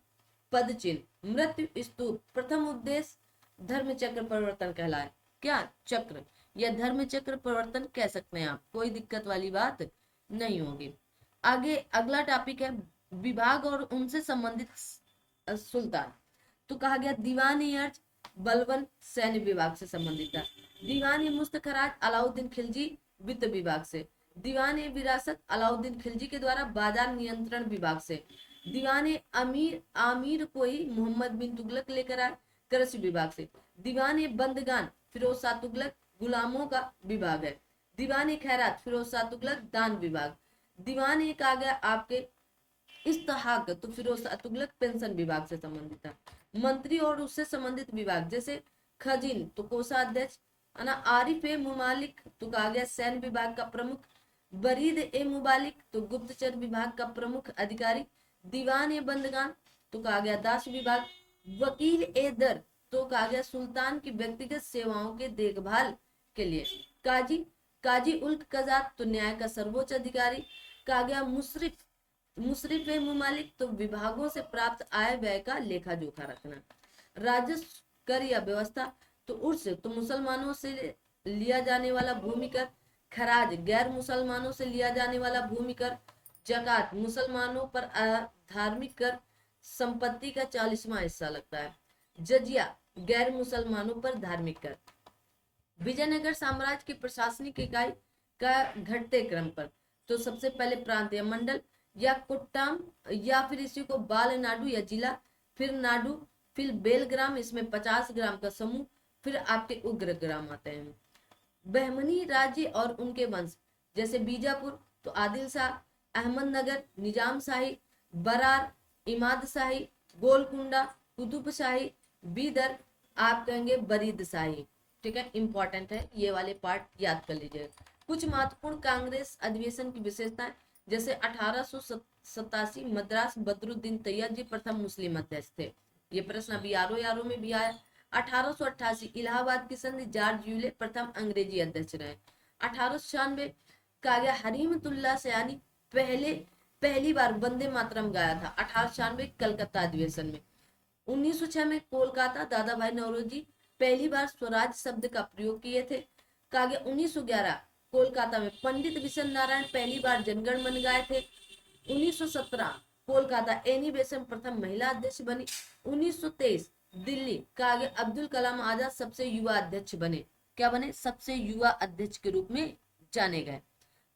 पद चिन्ह, मृत्यु स्तूप। प्रथम उद्देश्य धर्म चक्र परिवर्तन कहलाए। क्या चक्र या धर्म चक्र परिवर्तन कह सकते हैं आप, कोई दिक्कत वाली बात नहीं होगी। आगे अगला टॉपिक है विभाग और उनसे संबंधित सुल्तान। तो कहा गया दीवान अर्ज बलवन सैन्य विभाग से संबंधित था। दीवान मुस्तखराज अलाउद्दीन खिलजी वित्त विभाग से। दीवान विरासत अलाउद्दीन खिलजी के द्वारा बाजार नियंत्रण विभाग से। दीवान आमिर कोई मोहम्मद बिन तुगलक लेकर आए कृषि विभाग से। दीवान बंदगान फिरोज शाह तुगलक गुलामों का विभाग है। दीवान खैरात फिरोज शाह तुगलक दान विभाग। दीवान एक आ गया आपके इस्तहाक तो फिरोज तुगलक पेंशन विभाग से संबंधित था। मंत्री और उससे संबंधित विभाग जैसे खजीन तो कोषाध्यक्ष है ना, आरिफ ए मुमालिक तो कहा गया सैन्य विभाग का प्रमुख, बरीद ए मुबालिक तो गुप्तचर विभाग का प्रमुख अधिकारी, दीवान ए बंदगान तो कहा गया दास विभाग, वकील ए दर तो कहा गया सुल्तान की व्यक्तिगत सेवाओं के देखभाल के लिए, काजी काजी उल्क कजात तो न्याय का सर्वोच्च अधिकारी, कहा गया मुशरिफ मुशरिफ ए मुमालिक तो विभागों से प्राप्त आय व्यय का लेखा जोखा रखना, राजस्व कर या व्यवस्था तो उर्स तो मुसलमानों से लिया जाने वाला भूमि कर, खराज गैर मुसलमानों से लिया जाने वाला भूमि कर, जकात मुसलमानों पर धार्मिक कर संपत्ति का 40वां हिस्सा लगता है, जजिया गैर मुसलमानों पर धार्मिक कर। विजयनगर साम्राज्य की प्रशासनिक इकाई का घटते क्रम पर तो सबसे पहले प्रांत या मंडल या कुट्टाम या फिर इसी को बाल नाडु या जिला, फिर नाडु, फिर बेलग्राम, इसमें 50 ग्राम का समूह, फिर आपके उग्र ग्राम आते हैं। बहमनी राज्य और उनके वंश जैसे बीजापुर तो आदिल शाह, अहमदनगर निजाम शाही, बरार इमाद शाही, गोलकुंडा कुतुब शाही, बीदर आप कहेंगे बरीद शाही। ठीक है, इंपॉर्टेंट है, ये वाले पार्ट याद कर लीजिए। कुछ महत्वपूर्ण कांग्रेस अधिवेशन की विशेषताएं जैसे 1887 मद्रास बदरुद्दीन तैयब जी प्रथम मुस्लिम अध्यक्ष थे, ये प्रश्न अभी यारो में भी आया। 1888 इलाहाबाद की संधि जॉर्ज यूले प्रथम अंग्रेजी अध्यक्ष रहे। 1896 कहा गया हरीमतुल्लाह सयानी पहली बार वंदे मातरम गाया था 1896 कलकत्ता अधिवेशन में। 1906 में कोलकाता दादा भाई नौरोजी पहली बार स्वराज शब्द का प्रयोग किए थे। कहा गया 1911 कोलकाता में पंडित विशन नारायण पहली बार जनगण मन गाए थे। 1917 कोलकाता एनी बेसम प्रथम महिला अध्यक्ष बनी। 1923 दिल्ली कहा गया अब्दुल कलाम आजाद सबसे युवा अध्यक्ष बने, क्या बने, सबसे युवा अध्यक्ष के रूप में जाने गए।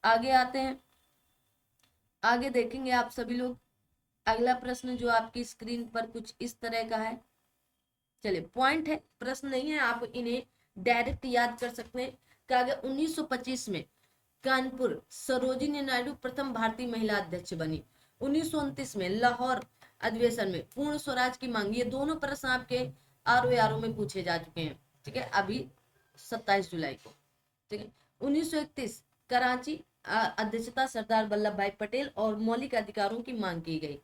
आगे आते हैं, आगे देखेंगे आप सभी लोग। अगला प्रश्न जो आपकी स्क्रीन पर कुछ इस तरह का है, चलिए पॉइंट है, प्रश्न नहीं है, आप इन्हें डायरेक्ट याद कर सकते हैं। कहा गया 1925 में कानपुर सरोजिनी नायडू प्रथम भारतीय महिला अध्यक्ष बनी। 1929 में लाहौर अधिवेशन में पूर्ण स्वराज की मांग, ये दोनों प्रश्न आपके आरओ में पूछे जा चुके हैं। ठीक है, अभी 27 जुलाई को। ठीक है, 1931 कराची अध्यक्षता सरदार वल्लभ भाई पटेल और मौलिक अधिकारों की मांग की गई।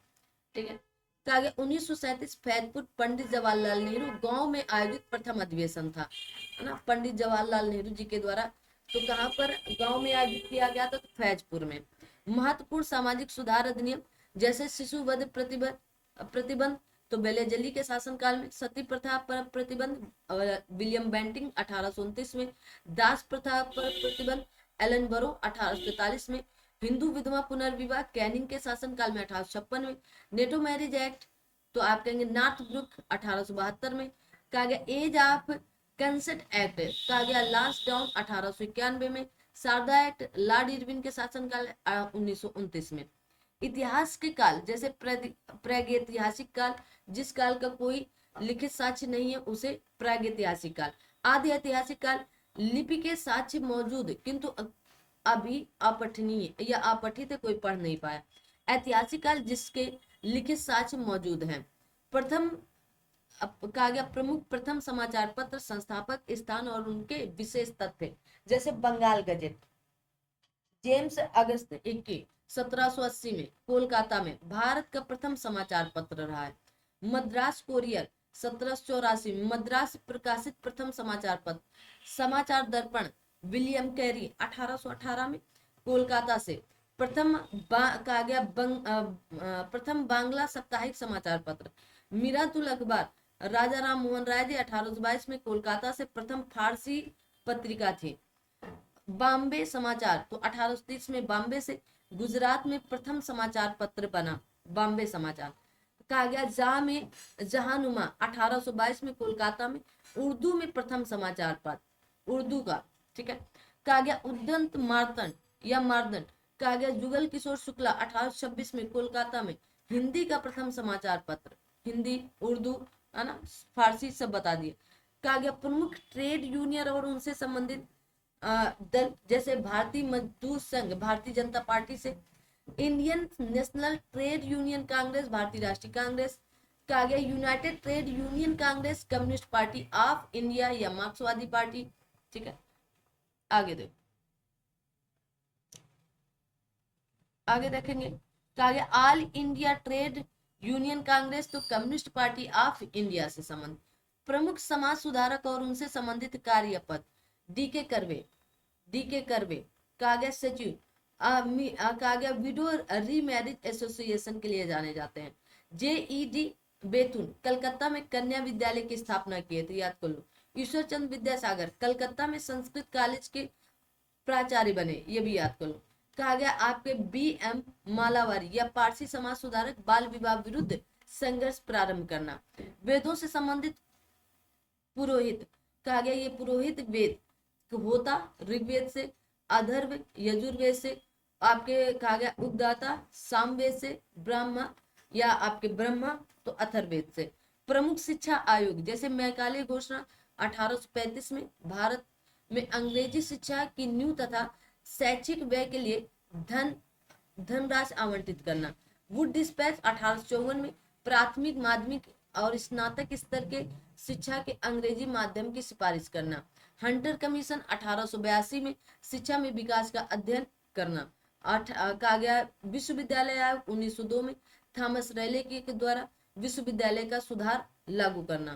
ठीक है, कहा गया 1937 फैजपुर पंडित जवाहरलाल नेहरू गांव में आयोजित प्रथम अधिवेशन था, है ना, पंडित जवाहरलाल नेहरू जी के द्वारा। तो कहां पर गांव में आयोजित किया गया था, तो फैजपुर में। महत्वपूर्ण सामाजिक सुधार अधिनियम जैसे शिशु वध प्रतिबंध तो बेलेजली के शासनकाल में, सती प्रथा पर प्रतिबंध विलियम बेंटिंग 1829 में, दास प्रथा पर प्रतिबंध एलन बरो 1843 में, हिंदू विधवा पुनर्विवाह कैनिंग के शासनकाल में 1856 में, नेटो मैरिज एक्ट तो आप कहेंगे नॉर्थ ब्रुक 1872 में, कहा गया एज ऑफ कंसेंट एक्ट कहा गया लास्ट डाउन 1891 में, शारदा एक्ट लॉर्ड इरविन के शासनकाल 1929 में। इतिहास के काल जैसे प्रागैतिहासिक काल, जिस काल का कोई लिखित साक्ष्य नहीं है उसे प्रागैतिहासिक काल। आदि ऐतिहासिक काल लिपि के साक्ष्य मौजूद किंतु अभी अपठनीय या अपठित कोई पढ़ नहीं पाया। ऐतिहासिक काल जिसके लिखित साक्ष्य मौजूद हैं। प्रथम कहा गया प्रमुख प्रथम समाचार पत्र संस्थापक स्थान और उनके विशेष तथ्य जैसे बंगाल गजेट, जेम्स अगस्त 1780 में कोलकाता में भारत का प्रथम समाचार पत्र रहा है। मद्रास कोरियर 1784 मद्रास प्रकाशित प्रथम समाचार पत्र। समाचार दर्पण विलियम कैरी 1818 में कोलकाता से प्रथम कहा गया प्रथम बांग्ला साप्ताहिक समाचार पत्र। मिरातुल अखबार राजा राम मोहन राय जी 1822 में कोलकाता से प्रथम फारसी पत्रिका थी। बॉम्बे समाचार तो 1830 में बॉम्बे से गुजरात में प्रथम समाचार पत्र बना बॉम्बे समाचार। कहा गया जहानुमा 1822 में कोलकाता में उर्दू में प्रथम समाचार पत्र उर्दू का। ठीक है, कहा गया उद्दंत मार्तंड या मार्दंड कहा गया जुगल किशोर शुक्ला 1826 में कोलकाता में हिंदी का प्रथम समाचार पत्र। हिंदी उर्दू है ना, फारसी सब बता दिए। कहा गया प्रमुख ट्रेड यूनियन और उनसे संबंधित दल जैसे भारतीय मजदूर संघ भारतीय जनता पार्टी से, Indian national trade union Congress भारतीय राष्ट्रीय कांग्रेस। कहा गया United trade union Congress communist party of India या मार्क्सवादी पार्टी। ठीक है, आगे देखो, आगे देखेंगे। कहा गया all India trade union Congress तो कम्युनिस्ट पार्टी ऑफ इंडिया से संबंध। प्रमुख समाज सुधारक और उनसे संबंधित कार्य पद डी के कर्वे कहा गया सचिव। कहा गया विडो रीमैरिज एसोसिएशन के लिए जाने जाते हैं। जेईडी बेतुन कलकत्ता में कन्या विद्यालय की स्थापना की है, तो याद कर लो। ईश्वर चंद्र विद्यासागर कलकत्ता में संस्कृत कॉलेज के प्राचार्य बने, ये भी याद कर लो। कहा गया आपके बी.एम. मालावारी या पारसी समाज सुधारक बाल विवाह विरुद्ध संघर्ष प्रारंभ करना। वेदों से संबंधित पुरोहित। कहा गया ये पुरोहित वेद होता ऋग्वेद से, अथर्व यजुर्वेद से, आपके कहा गया उद्गाता सामवेद से, ब्रह्मा या आपके ब्रह्मा तो अथर्ववेद से। प्रमुख शिक्षा आयोग जैसे मैकाले घोषणा 1835 में भारत में अंग्रेजी शिक्षा की नींव तथा शैक्षिक व्यय के लिए धनराशि आवंटित करना। वुड डिस्पैच 1854 में प्राथमिक माध्यमिक और स्नातक स्तर के शिक्षा के अंग्रेजी माध्यम की सिफारिश करना। हंटर कमीशन 1882 में शिक्षा में विकास का अध्ययन करना। कहा गया विश्वविद्यालय आयोग 1902 में थॉमस रैले के द्वारा विश्वविद्यालय का सुधार लागू करना।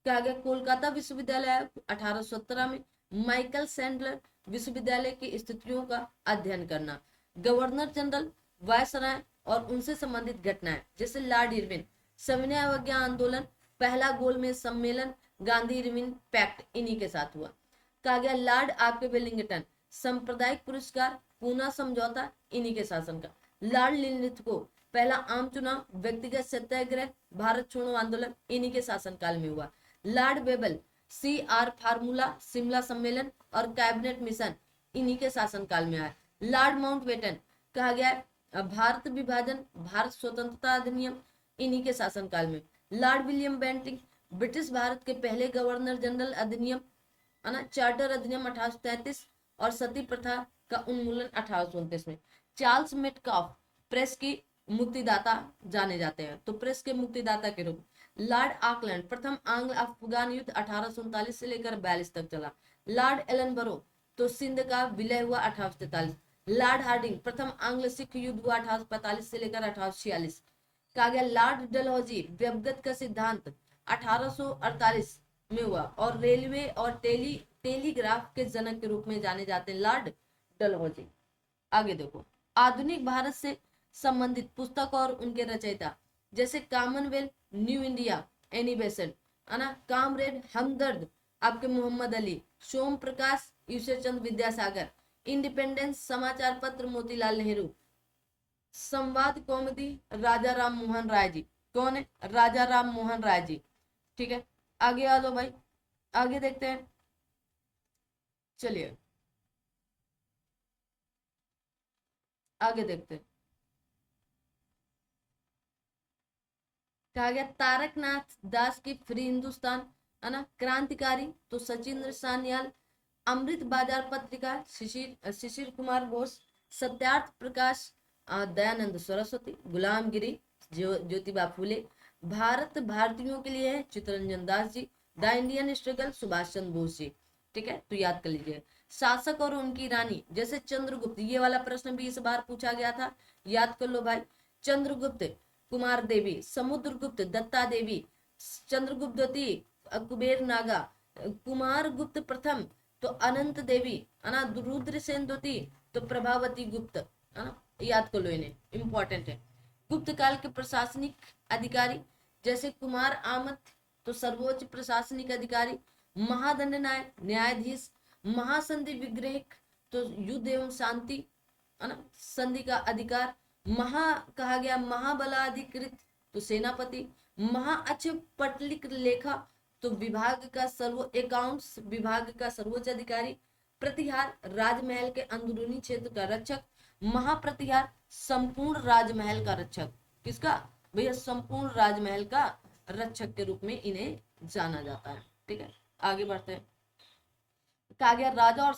कहा गया कोलकाता विश्वविद्यालय आयोग 1817 में माइकल सैंडलर विश्वविद्यालय की स्थितियों का अध्ययन करना। गवर्नर जनरल वायसराय और उनसे संबंधित घटनाएं जैसे लॉर्ड इरविन सविनय अवज्ञा आंदोलन, पहला गोलमेज सम्मेलन, गांधी इरविन पैक्ट इन्हीं के साथ हुआ। कहा गया लॉर्ड आपके वेलिंगटन सांप्रदायिक पुरस्कार, पूना समझौता इन्हीं के शासन का। लॉर्ड लिनलिथगो पहला आम चुनाव, व्यक्तिगत सत्याग्रह, भारत छोड़ो आंदोलन इन्हीं के शासनकाल में हुआ। लॉर्ड वेबल CR फार्मूला, शिमला सम्मेलन और कैबिनेट मिशन इन्हीं के शासनकाल में आया। लॉर्ड माउंटबेटन कहा गया भारत विभाजन, भारत स्वतंत्रता अधिनियम इन्हीं के शासनकाल में। Lord William Bentinck British Bharat के पहले गवर्नर जनरल अधिनियम है ना, चार्टर अधिनियम 1833 और सती प्रथा का उन्मूलन 1829 में। चार्ल्स मेटकाफ प्रेस की मुक्तिदाता जाने जाते हैं, तो प्रेस के मुक्तिदाता के रूप। लॉर्ड आकलैंड प्रथम आंग्ल अफगान युद्ध 1839 से लेकर 42 तक चला। लॉर्ड एलनबरो तो सिंध का विलय हुआ 1843। लॉर्ड हार्डिंग प्रथम आंग्ल सिख युद्ध हुआ 1845 से लेकर 1846। कहा गया लॉर्ड डलहौजी व्यवगत का सिद्धांत 1848 में हुआ और रेलवे और टेलीग्राफ के जनक के रूप में जाने जाते हैं लॉर्ड डलहौजी। आगे देखो, आधुनिक भारत से संबंधित पुस्तक और उनके रचयिता जैसे Commonwealth new India Annie Besant है ना, कामरेड हमदर्द आपके मोहम्मद अली, सोम प्रकाश ईश्वर चंद्र विद्यासागर, इंडिपेंडेंस समाचार पत्र मोतीलाल नेहरू, संवाद कौमुदी राजा राम मोहन राय जी। कौन है? राजा राम मोहन राय जी। ठीक है, आगे आ लो भाई, आगे देखते हैं। चलिए आगे देखते हैं। कहा गया तारकनाथ दास की फ्री हिंदुस्तान है ना, क्रांतिकारी तो सचिंद्र सान्याल, अमृत बाजार पत्रिका शिशिर कुमार बोस, सत्यार्थ प्रकाश दयानंद सरस्वती, गुलामगिरी ज्योतिबा फूले, भारत भारतीयों के लिए है Chittaranjan Das ji, the Indian struggle Subhash Chandra Bose ji. ठीक है, तो याद कर लीजिए। शासक और उनकी रानी जैसे चंद्रगुप्त, ये वाला प्रश्न भी इस बार पूछा गया था, याद कर लो भाई। चंद्रगुप्त कुमार देवी, समुद्रगुप्त दत्ता देवी, चंद्रगुप्तवती कुबेर नागा, कुमार गुप्त प्रथम तो अनंत देवी है ना, रुद्रसेन द्वितीय तो प्रभावती गुप्त है ना, याद कर लो, इन्हें इंपॉर्टेंट है। गुप्त काल के प्रशासनिक अधिकारी जैसे कुमार आमत तो सर्वोच्च प्रशासनिक अधिकारी, महादंड नायक न्यायाधीश, महासंधि विग्रह तो युद्ध एवं शांति है ना, संधि का अधिकार, कहा गया महाबलाधिकृत तो सेनापति, पटलिक लेखा तो विभाग का अकाउंट्स विभाग का सर्वोच्च अधिकारी, प्रतिहार राजमहल के अंदरूनी क्षेत्र का रक्षक, महाप्रतिहार संपूर्ण राजमहल का रक्षक। किसका भैया? संपूर्ण राजमहल का रक्षक के रूप में इन्हें जाना जाता है। ठीक है, आगे बढ़ते हैं। कहा गया राजा और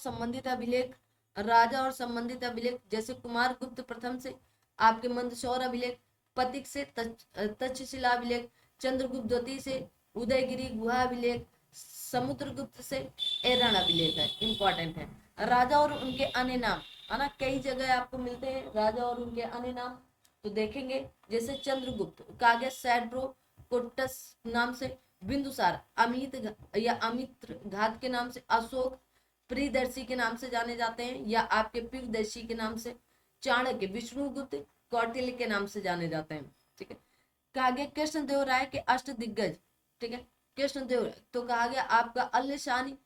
संबंधित अभिलेख जैसे कुमार गुप्त प्रथम से आपके मंदसौर अभिलेख, पतिक से तक्षशिला अभिलेख, चंद्रगुप्त द्वितीय से उदयगिरी गुहा अभिलेख, समुद्रगुप्त से एरण अभिलेख है, इंपॉर्टेंट है। राजा और उनके अन्य नाम, है ना, कई जगह आपको मिलते हैं राजा और उनके अन्य नाम, तो देखेंगे जैसे चंद्रगुप्त कहा गया सैड्रो कोटस नाम से, बिंदुसार अमित या अमित्र घात के नाम से, अशोक प्रियदर्शी के नाम से जाने जाते हैं या आपके प्रियदर्शी के नाम से, चाणक्य विष्णुगुप्त कौटिल्य के नाम से जाने जाते हैं। ठीक है, कहा गया कृष्णदेव राय के अष्ट दिग्गज। ठीक है, कृष्णदेव राय तो कहा गया आपका अल्लशानी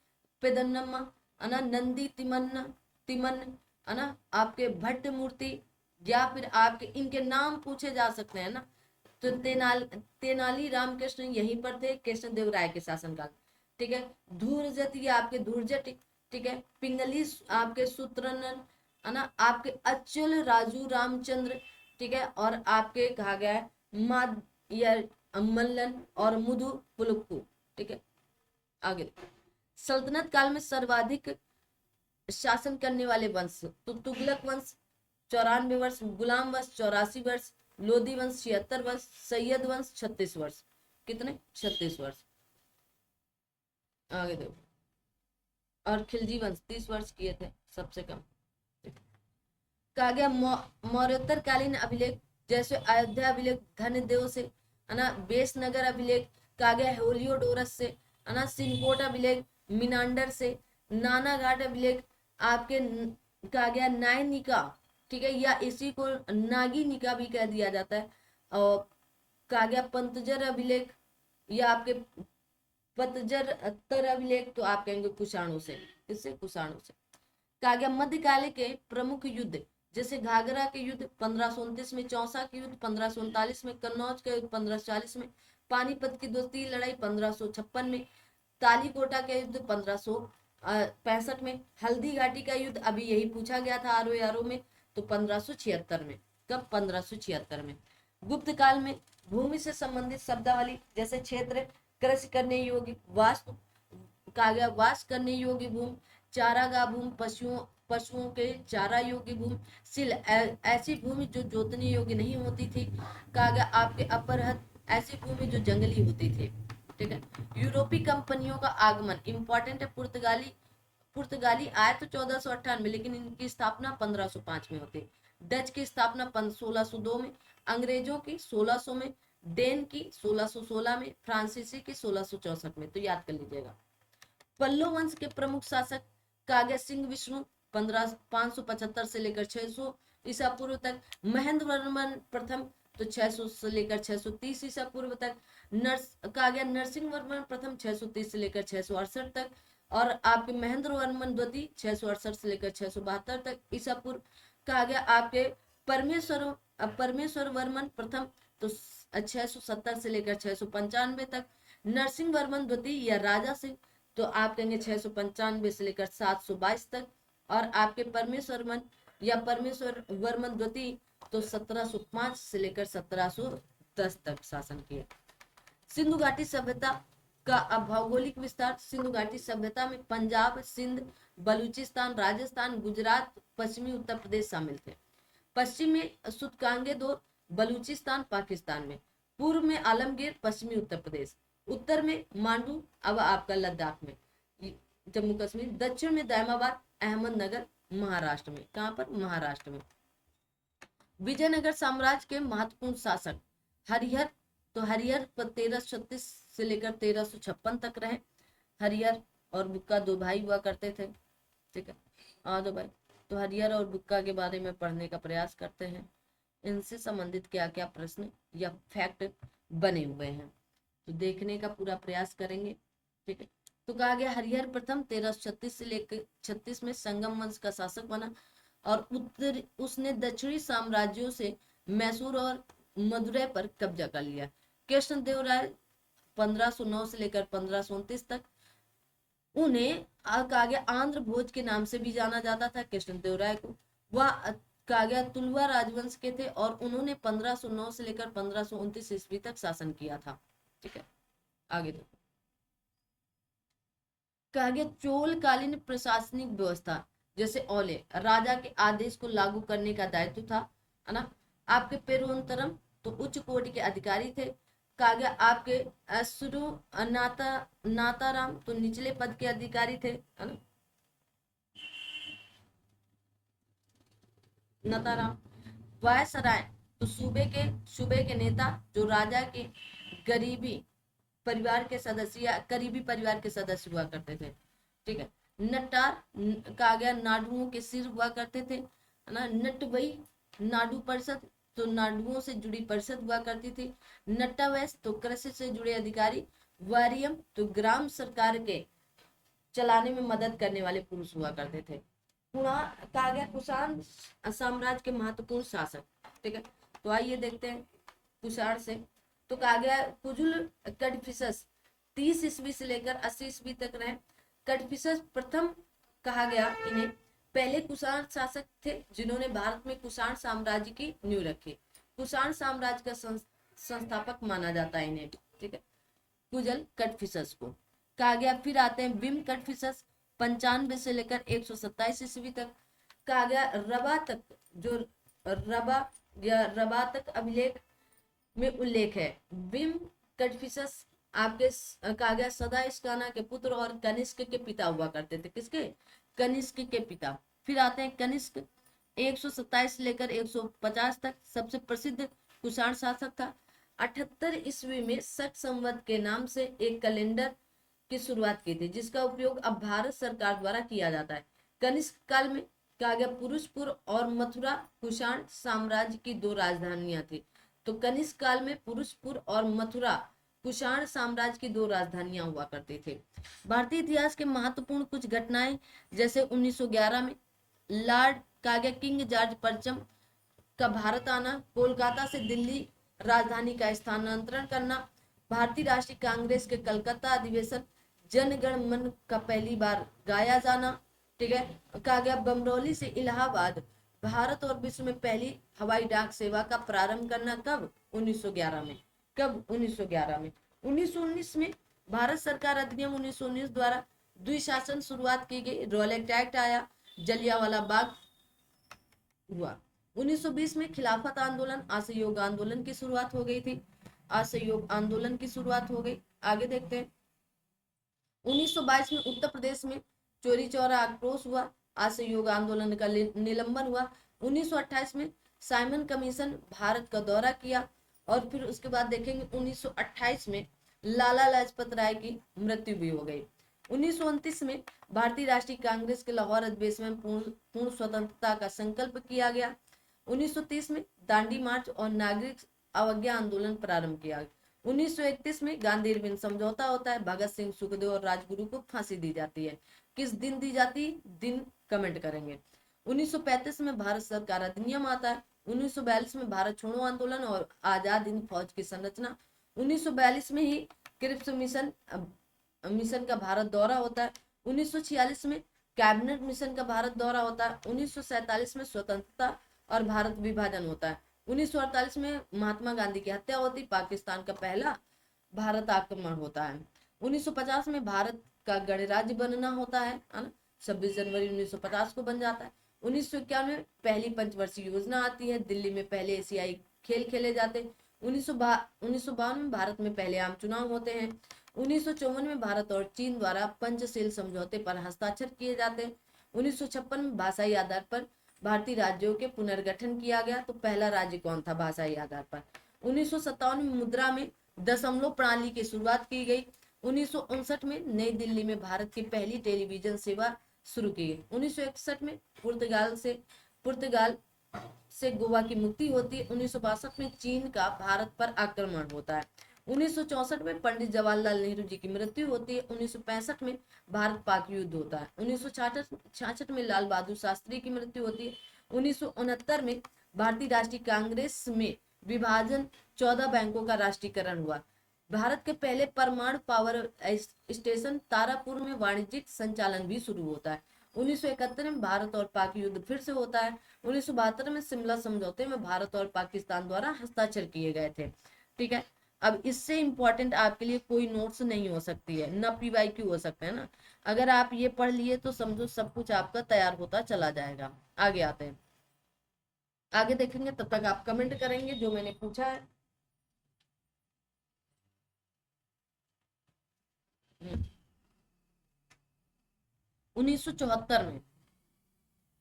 पेदन्नम्मा, है ना, नंदी तिमन, है ना, आपके भट्ट मूर्ति, या फिर आपके इनके नाम पूछे जा सकते हैं ना, तो तेनाली रामकृष्ण यहीं पर थे कृष्णदेव राय के शासनकाल। ठीक है, धूर्जट ये आपके धूर्जट। ठीक है, पिंगली आपके सूत्रनन, है ना, आपके अच्युल राजू रामचंद्र। ठीक है, और आपके कहा गया है माद या मल्लन और मुदु पुलुक्कु। ठीक है, आगे सल्तनत काल में सर्वाधिक शासन करने वाले वंश, तो तुगलक वंश 94 वर्ष, गुलाम वंश 84 वर्ष, लोधी वंश 76 वर्ष, सैयद वंश 36 वर्ष। कितने? 36 वर्ष। आगे देखो, और खिलजी वंश 30 वर्ष किए थे, सबसे कम। कहा गया मौर्योत्तर कालीन अभिलेख जैसे अयोध्या अभिलेख धनदेव से, है ना, बेसनगर अभिलेख कहा गया हेलियोडोरस से, है ना, सिनकोट अभिलेख मिनांडर से, नानाघाट अभिलेख आपके कहा गया नायनिका। ठीक है, या इसी को नागिनिका भी कह दिया जाता है। और कहा गया पंतजर अभिलेख या आपके पतजर अत्तर अभिलेख, तो आप कहेंगे कुषाणु से। किससे? कुषाणु से। कहा गया मध्यकाल के प्रमुख युद्ध जैसे घाघरा के युद्ध 1529 में, चौसा के युद्ध 1539 में, कन्नौज का युद्ध 1540 में, पानीपत की द्वितीय लड़ाई 1556 में, तालीकोटा का युद्ध 1565 में, हल्दी घाटी का युद्ध अभी यही पूछा गया था आरो में, तो 1576 में। कब? 1576 में। गुप्त काल में भूमि से संबंधित शब्दावली जैसे क्षेत्र, कृषि करने योग्य, वास्तु कहा गया वास करने योग्य भूमि, चारागाह भूमि, पशुओं के चारा योग्य भूमि, सिल ऐसी भूमि जो जोतने योग्य नहीं होती थी। कहा गया आपके अपरहत ऐसी भूमि जो जंगली होती थी। ठीक है, यूरोपीय कंपनियों का आगमन इंपॉर्टेंट है। पुर्तगाली आए तो 1498 लेकिन इनकी स्थापना 1505 में होती। डच की स्थापना 1602 में, अंग्रेजों की 1600 में, डेन की 1616 में, फ्रांसीसी की 1664 में। तो याद कर लीजिएगा। पल्लव वंश के प्रमुख शासक कागे सिंह विष्णु 575 से लेकर 600 ईसा पूर्व तक, महेंद्र वर्मन प्रथम तो 600 से लेकर 630 ईसा पूर्व तक, नरसिंह वर्मन प्रथम 630 से लेकर 668 तक, और आपके महेंद्र वर्मन द्वितीय 668 से लेकर 672 तक ईसा पूर्व। कहा गया आपके परमेश्वर वर्मन प्रथम तो 670 से लेकर 695 तक, नरसिंह वर्मन द्वितीय या राजा सिंह तो आप कहेंगे 695 से लेकर 722 तक, और आपके परमेश्वर वर्मन द्वितीय तो 1705 से लेकर 1710 तक शासन किया। सिंधु घाटी सभ्यता का भौगोलिक विस्तार। सिंधु घाटी सभ्यता में पंजाब, सिंध, बलूचिस्तान, राजस्थान, गुजरात, पश्चिमी उत्तर प्रदेश शामिल थे। पश्चिम में सुतकांगे दो, बलूचिस्तान पाकिस्तान में, पूर्व में आलमगीर पश्चिमी उत्तर प्रदेश, उत्तर में मांडू अब आपका लद्दाख में, जम्मू कश्मीर, दक्षिण में दैमाबाद अहमदनगर महाराष्ट्र में। कहां पर? महाराष्ट्र में। विजयनगर साम्राज्य के महत्वपूर्ण शासक हरिहर तो हरिहर 1336 से लेकर 1356 तक रहे। हरिहर और बुक्का दो भाई हुआ करते थे। ठीक है, हाँ दो भाई। तो हरिहर और बुक्का के बारे में पढ़ने का प्रयास करते हैं, इनसे संबंधित क्या क्या प्रश्न या फैक्ट बने हुए हैं तो देखने का पूरा प्रयास करेंगे। ठीक है, तो कहा गया हरिहर प्रथम 1336 से लेकर 36 में संगम वंश का शासक बना, और उसने दक्षिणी साम्राज्यों से मैसूर और मदुरै पर कब्जा कर लिया। कृष्णदेव राय 1509 से लेकर 1529 तक, उन्हें कहा गया आंध्र भोज के नाम से भी जाना जाता था कृष्णदेव राय को। वह कहा गया तुलवा राजवंश के थे और उन्होंने 1509 से लेकर 1529 ईस्वी तक शासन किया था। ठीक है, आगे देखो। कहा गया चोल कालीन प्रशासनिक व्यवस्था जैसे औले राजा के आदेश को लागू करने का दायित्व था, है ना। आपके पेरुवंतरम तो उच्च कोटि के अधिकारी थे। कहा गया आपके अश्रु नाताराम तो निचले पद के अधिकारी थे, है ना, नाताराम। वायसराय तो सूबे के नेता जो राजा के गरीबी परिवार के सदस्य या करीबी परिवार के सदस्य हुआ करते थे। ठीक है। नट्टार कहा गया नाडुओं के सिर हुआ करते थे, है ना। नटवई नाडु परिषद तो नाडुओं से जुड़ी परिषद हुआ करती थी। नट्टावैस तो कृषि से जुड़े अधिकारी। वारियम तो ग्राम सरकार के चलाने में मदद करने वाले पुरुष हुआ करते थे। कहा गया कुषाण साम्राज्य के महत्वपूर्ण शासक। ठीक है, तो आइए देखते हैं कुषाण से। तो कहा गया कुजुल कड़फिसस 30 ईस्वी से लेकर 80 ईस्वी तक रहे। कड़फिसस प्रथम कहा गया इन्हें पहले कुषाण शासक थे जिन्होंने भारत में कुषाण साम्राज्य की नींव रखी। कुषाण साम्राज्य का संस्थापक माना जाता है इन्हें। ठीक है, कुजल कड़फिसस को। कहा गया फिर आते हैं विम कड़फिसस 95 से लेकर 127 ईस्वी तक। कहा गया रबा तक जो रबा या रबा तक अभिलेख में उल्लेख है। विम कड़फिसस आपके कहा गया सदाइस्काना के पुत्र और कनिष्क के पिता हुआ करते थे। किसके? कनिष्क के पिता। फिर आते हैं कनिष्क 127 से लेकर 150 तक सबसे प्रसिद्ध कुषाण शासक था। 78 ईस्वी में शक संवत के नाम से एक कैलेंडर की शुरुआत की थी जिसका उपयोग अब भारत सरकार द्वारा किया जाता है। कनिष्क काल में कहा गया पुरुषपुर और मथुरा कुषाण साम्राज्य की दो राजधानियां थी। तो कनिष्क काल में पुरुषपुर और मथुरा कुषाण साम्राज्य की दो राजधानियां हुआ करती थी। भारतीय इतिहास के महत्वपूर्ण कुछ घटनाएं जैसे 1911 में लॉर्ड कहा गया किंग जॉर्ज परचम का भारत आना, कोलकाता से दिल्ली राजधानी का स्थानांतरण करना, भारतीय राष्ट्रीय कांग्रेस के कलकत्ता अधिवेशन, जन गण मन का पहली बार गाया जाना। ठीक है, कहा गया बमरौली से इलाहाबाद भारत और विश्व में पहली हवाई डाक सेवा का प्रारंभ करना। कब? 1911 में। कब? 1911 में। 1919 में भारत सरकार अधिनियम 1919 द्वारा द्विशासन शुरुआत की गई। रॉलेट एक्ट आया, जलियांवाला बाग हुआ। 1920 में खिलाफत आंदोलन असहयोग आंदोलन की शुरुआत हो गई थी। असहयोग आंदोलन की शुरुआत हो गई। आगे देखते हैं 1922 में उत्तर प्रदेश में चोरी चौरा आक्रोश हुआ, असहयोग आंदोलन का निलंबन हुआ। 1928 में साइमन कमीशन भारत का दौरा किया और फिर उसके बाद देखेंगे 1928 में लाला लाजपत राय की मृत्यु भी हो गई। 1929 में भारतीय राष्ट्रीय कांग्रेस के लाहौर अधिवेशन में पूर्ण स्वतंत्रता का संकल्प किया गया। 1930 में दांडी मार्च और नागरिक अवज्ञा आंदोलन प्रारंभ किया। 1931 में गांधी इरविन समझौता होता है। भगत सिंह, सुखदेव और राजगुरु को फांसी दी जाती है। किस दिन दी जाती है? दिन कमेंट करेंगे। 1935 में भारत सरकार अधिनियम आता है। 1942 में भारत छोड़ो आंदोलन और आजाद हिंद फौज की संरचना। 1942 में ही क्रिप्स मिशन का भारत दौरा होता है। 1946 में कैबिनेट मिशन का भारत दौरा होता है। 1947 में स्वतंत्रता और भारत विभाजन होता है। 1948 में महात्मा गांधी की हत्या होती, पाकिस्तान का पहला भारत आक्रमण होता है। 1950 में भारत का गणराज्य बनना होता है ना, 26 जनवरी 1950 को बन जाता है। 1951 में पहली पंचवर्षीय योजना आती है। दिल्ली में पहले एशियाई खेल खेले जाते हैं। 1952 में भारत में पहले आम चुनाव होते हैं। 1954 में भारत और चीन द्वारा पंचशील समझौते पर हस्ताक्षर किए जाते हैं। 1956 में भाषाई आधार पर भारतीय राज्यों के पुनर्गठन किया गया। तो पहला राज्य कौन था भाषाई आधार पर? 1957 में मुद्रा में दशमलव प्रणाली की शुरुआत की गई। 1959 में नई दिल्ली में भारत की पहली टेलीविजन सेवा शुरू की गई। 1961 में पुर्तगाल से गोवा की मुक्ति होती है। 1962 में चीन का भारत पर आक्रमण होता है। 1964 में पंडित जवाहरलाल नेहरू जी की मृत्यु होती है। 1965 में भारत पाक युद्ध होता है। 1966 में लाल बहादुर शास्त्री की मृत्यु होती है। 1969 में भारतीय राष्ट्रीय कांग्रेस में विभाजन, 14 बैंकों का राष्ट्रीयकरण हुआ। भारत के पहले परमाणु पावर स्टेशन तारापुर में वाणिज्यिक संचालन भी शुरू होता है। 1971 में भारत और पाक युद्ध फिर से होता है। 1972 में शिमला समझौते में भारत और पाकिस्तान द्वारा हस्ताक्षर किए गए थे। ठीक है, अब इससे इंपॉर्टेंट आपके लिए कोई नोट्स नहीं हो सकती है, ना पीवाईक्यू हो सकता है ना। अगर आप ये पढ़ लिए तो समझो सब कुछ आपका तैयार होता चला जाएगा। आगे आते हैं आगे देखेंगे, तब तक आप कमेंट करेंगे जो मैंने पूछा है। 1974 में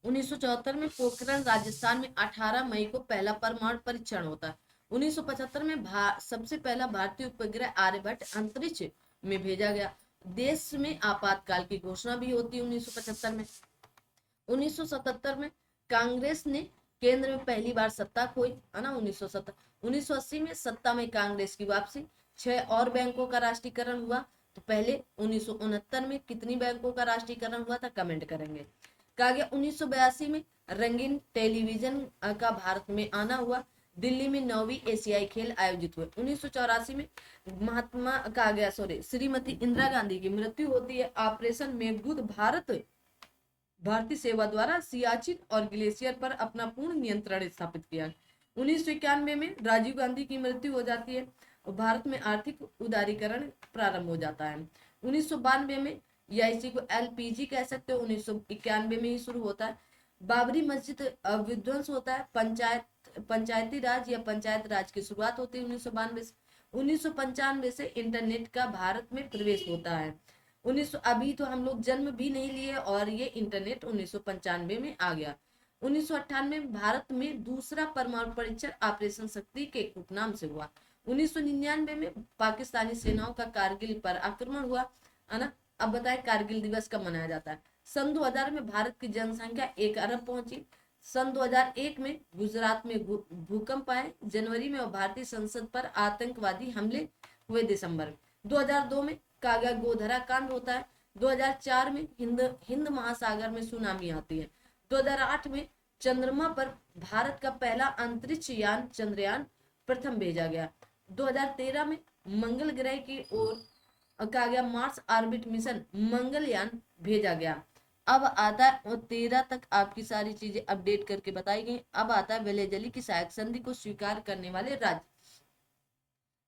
1974 में पोखरण राजस्थान में 18 मई को पहला परमाणु परीक्षण होता है। 1975 में सबसे पहला भारतीय उपग्रह आर्यभट्ट अंतरिक्ष में भेजा गया। देश में आपातकाल की घोषणा भी होती है 1975 में। 1977 में कांग्रेस ने केंद्र में पहली बार सत्ता खोई, है ना। 1980 में सत्ता में कांग्रेस की वापसी। 6 और बैंकों का राष्ट्रीयकरण हुआ। तो पहले 1969 में कितनी बैंकों का राष्ट्रीयकरण हुआ था, कमेंट करेंगे। कहा गया 1982 में रंगीन टेलीविजन का भारत में आना हुआ। दिल्ली में 9वीं एशियाई खेल आयोजित हुए। 1984 में महात्मा कहा गया श्रीमती इंदिरा गांधी की मृत्यु होती है। ऑपरेशन मेघदूत भारतीय सेवा द्वारा सियाचिन और ग्लेशियर पर अपना पूर्ण नियंत्रण स्थापित किया। 1991 में राजीव गांधी की मृत्यु हो जाती है और भारत में आर्थिक उदारीकरण प्रारंभ हो जाता है। 1992 में, या इसी को एलपीजी कह सकते हो, 1991 में ही शुरू होता है। बाबरी मस्जिद विध्वंस होता है। पंचायती राज या पंचायत राज की शुरुआत होती है 1992 से। 1995 से इंटरनेट का भारत में प्रवेश होता है। 1900 अभी तो हम लोग जन्म भी नहीं लिए और ये इंटरनेट 1995 में आ गया। 1998 में भारत में दूसरा परमाणु परीक्षण ऑपरेशन शक्ति के उपनाम से हुआ। 1999 में पाकिस्तानी सेनाओं का कारगिल पर आक्रमण हुआ, है ना। अब बताए कारगिल दिवस कब मनाया जाता है। सन 2000 में भारत की जनसंख्या 1 अरब पहुंची। सन 2001 में गुजरात में भूकंप आए। जनवरी में भारतीय संसद पर आतंकवादी हमले हुए। दिसंबर में 2002 में कागा गोधरा कांड होता है। 2004 में हिंद महासागर में सुनामी आती है। 2008 में चंद्रमा पर भारत का पहला अंतरिक्ष यान चंद्रयान प्रथम भेजा गया। 2013 में मंगल ग्रह की ओर कहा गया मार्स ऑर्बिट मिशन मंगलयान भेजा गया। अब आता है, और 13 तक आपकी सारी चीजें अपडेट करके बताई गई। अब आता है वेलेजली की सहायक संधि को स्वीकार करने वाले राज्य।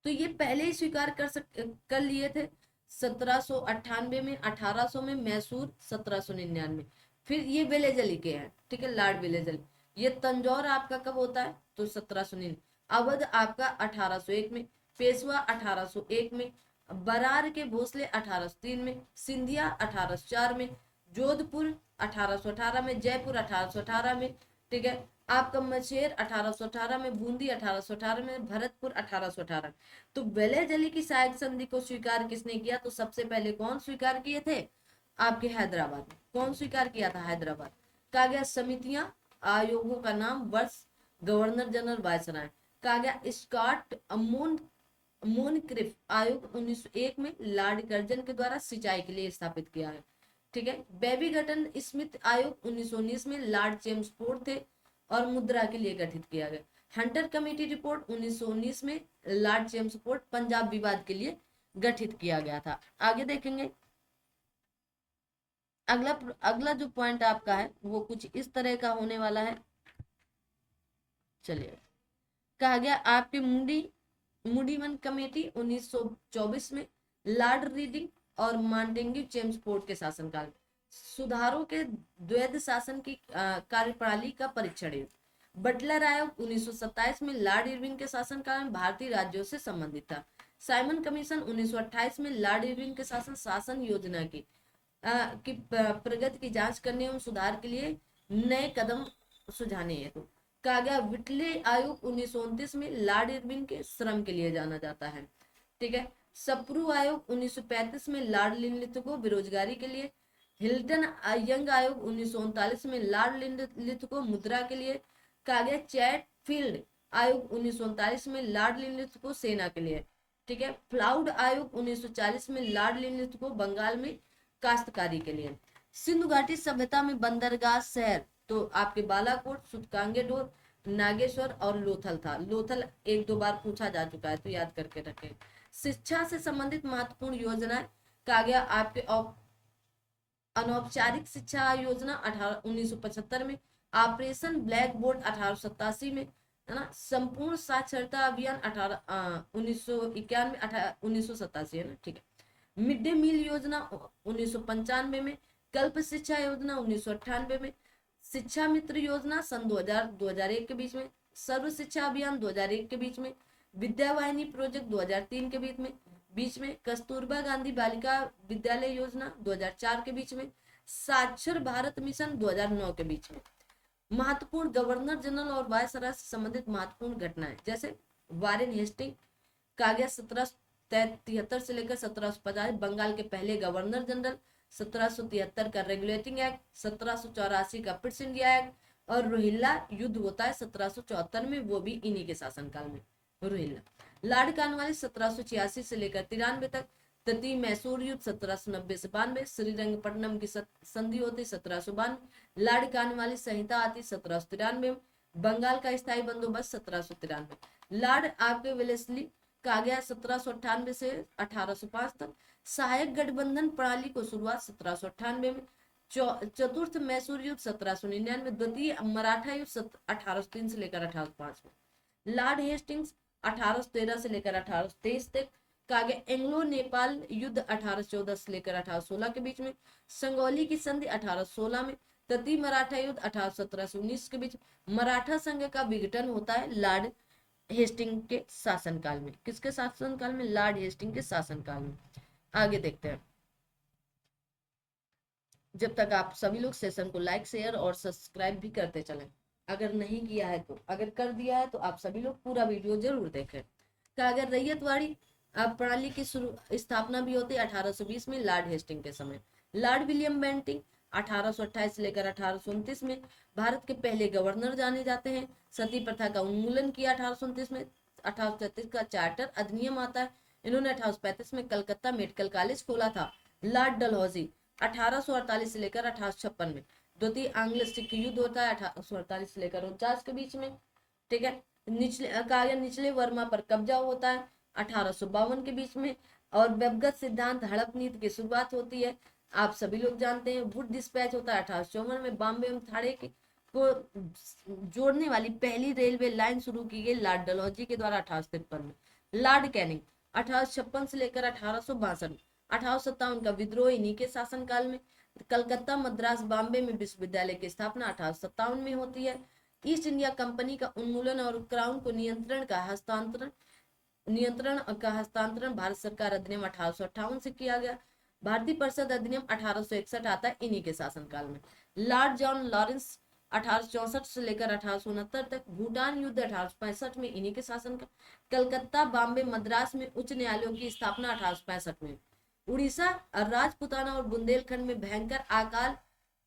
तो ये पहले ही स्वीकार कर लिए थे 1798 में, 1800 में मैसूर, 1799। फिर ये वेलेजली के हैं, ठीक है, लॉर्ड वेलेजली। ये तंजौर आपका कब होता है, तो 1799। अवध आपका 1801 में, पेशवा 1801 में, बरार के भोसले 1803 में, सिंधिया 1804 में, जोधपुर 1818 में, जयपुर 1818 में, ठीक है। आपका मछेर 1818 में, बूंदी 1818 में, भरतपुर 1818। तो वेलेजली की सहायक संधि को स्वीकार किसने किया, तो सबसे पहले कौन स्वीकार किए थे, आपके हैदराबाद। कौन स्वीकार किया था, हैदराबाद। कहा गया समितियां आयोगों का नाम, वर्ष, गवर्नर जनरल वायसराय। कहा गया स्कॉट मोनक्रिफ आयोग 1901 में लॉर्ड कर्जन के द्वारा सिंचाई के लिए स्थापित किया है, ठीक है। बेबी गटन स्मिथ आयोग 1919 में लॉर्ड चेम्सफोर्ड थे और मुद्रा के लिए गठित किया गया। हंटर कमेटी रिपोर्ट 1919 में लॉर्ड चेम्सफोर्ड पंजाब विवाद के लिए गठित किया गया था। आगे देखेंगे, अगला अगला जो पॉइंट आपका है वो कुछ इस तरह का होने वाला है। चलिए, कहा गया आपके मूडीमन कमेटी 1924 में लॉर्ड रीडिंग और मांटेग्यू चेम्सफोर्ड के शासनकाल, सुधारों के द्वैध शासन की कार्यप्रणाली का परीक्षण है। बटलर आयोग 1927 में लॉर्ड इरविन के शासनकाल में भारतीय राज्यों से संबंधित था। साइमन कमीशन 1928 में लॉर्ड इरविन के शासन योजना की प्रगति की जांच करने एवं सुधार के लिए नए कदम सुझाने हेतु। कहा गया विटले आयोग 1929 में लॉर्ड इरविन के श्रम के लिए जाना जाता है, ठीक है। सप्रू आयोग 1935 में लॉर्ड लिनलिथ को बेरोजगारी के लिए। हिल्टन यंग आयोग 1939 में लॉर्ड लिनलिथ को मुद्रा के लिए। कहा गया चैटफील्ड आयोग 1939 में लॉर्ड लिनलिथ को सेना के लिए, ठीक है। फ्लाउड आयोग 1940 में लॉर्ड लिनलिथ को बंगाल में काश्तकारी के लिए। सिंधु घाटी सभ्यता में बंदरगाह शहर तो आपके बालाकोट, सुतकांगेडोर, नागेश्वर और लोथल था। लोथल 1-2 बार पूछा जा चुका है तो याद करके रखें। शिक्षा से संबंधित महत्वपूर्ण योजनाएं, कहा गया आपके अनौपचारिक शिक्षा योजना 1975 में, ऑपरेशन ब्लैक बोर्ड 1887 में, है ना। संपूर्ण साक्षरता अभियान 1987 है ना, ठीक है। मिड डे मील योजना 1995 में, कल्प शिक्षा योजना 1998 में, शिक्षा मित्र योजना सन 2000-2001 के बीच में, सर्व शिक्षा अभियान 2001 के बीच में, विद्यावाहिनी प्रोजेक्ट 2003 के बीच में, कस्तूरबा गांधी बालिका विद्यालय योजना 2004 के बीच में, साक्षर भारत मिशन 2009 के बीच में। महत्वपूर्ण गवर्नर जनरल और वायसराय से संबंधित महत्वपूर्ण घटनाएं, जैसे वारेन हेस्टिंग का गया 1773 से लेकर 1750, बंगाल के पहले गवर्नर जनरल, 1773 का रेगुलेटिंग एक्ट, 1784 का पिट्स इंडिया एक्ट, और रोहिल्ला युद्ध होता है 1774 में, वो भी इन्हीं के शासनकाल में। रोहिल्ला लॉर्ड कॉर्नवालिस 1786 से लेकर 93 तक, तृतीय मैसूर युद्ध 1790 से 92, श्रीरंगपट्टनम की संधि होती 1792, लॉर्ड कॉर्नवालिस संहिता आती 1793, बंगाल का स्थायी बंदोबस्त 1793, लॉर्ड आपके वेलेस्ली का गया 1798 से 1805 तक, सहायक गठबंधन प्रणाली को शुरुआत 1798 में, चतुर्थ मैसूर युद्ध 1799, द्वितीय मराठा युद्ध 1803 से लेकर 1805 में, लॉर्ड हेस्टिंग्स 1813 से लेकर 1823 तक, कागे एंग्लो नेपाल युद्ध 1814 से लेकर 1816 के बीच में, संगौली की संधि 1816 में, तृतीय मराठा युद्ध 1817 से 19 के बीच, मराठा संघ का विघटन होता है लॉर्ड हेस्टिंग के शासनकाल में। किसके शासनकाल में? लॉर्ड हेस्टिंग के शासनकाल में। आगे देखते हैं। जब तक आप सभी लोग सेशन को लाइक शेयर और सब्सक्राइब भी करते चलें, अगर नहीं किया है तो, अगर कर दिया है तो आप सभी लोग पूरा वीडियो जरूर देखें। क्या अगर रैयतवाड़ी प्रणाली की स्थापना भी होती है 1820 में लॉर्ड हेस्टिंग के समय। लॉर्ड विलियम बेंटिंग 1828 से लेकर 1829 में भारत के पहले गवर्नर जाने जाते हैं। सती प्रथा का उन्मूलन किया 1829 में। 1833 का चार्टर अधिनियम आता है। इन्होंने 1835 में कलकत्ता मेडिकल कॉलेज खोला था। लॉर्ड डलहौजी 1848 से लेकर 1856 में। द्वितीय आंग्ल सिख युद्ध होता है 1848 से लेकर 49 के बीच में। ठीक है। निचले वर्मा पर कब्जा होता है 1852 के बीच में। और व्यवगत सिद्धांत हड़प नीति की शुरुआत होती है, आप सभी लोग जानते हैं। वुड डिस्पैच होता है 1854 में। बॉम्बे एवं ठाणे को जोड़ने वाली पहली रेलवे लाइन शुरू की गई लॉर्ड डलहौजी के द्वारा 1853 में। लॉर्ड कैनिंग 1856 से लेकर 1862 में। 1857 का विद्रोह इन्हीं के शासनकाल में। कलकत्ता मद्रास बॉम्बे में विश्वविद्यालय की स्थापना 1857 में होती है। ईस्ट इंडिया कंपनी का उन्मूलन और क्राउन को नियंत्रण का हस्तांतरण भारत सरकार अधिनियम 1858 से किया गया। भारतीय परिषद अधिनियम 1861 आता है इन्हीं के शासनकाल में। लॉर्ड जॉन लॉरेंस 1864 से लेकर 1869 तक। भूटान युद्ध 1865 में इन्हीं के शासन का। कलकत्ता बॉम्बे मद्रास में उच्च न्यायालयों की स्थापना 1865 में। उड़ीसा राजपुताना और बुंदेलखंड में भयंकर अकाल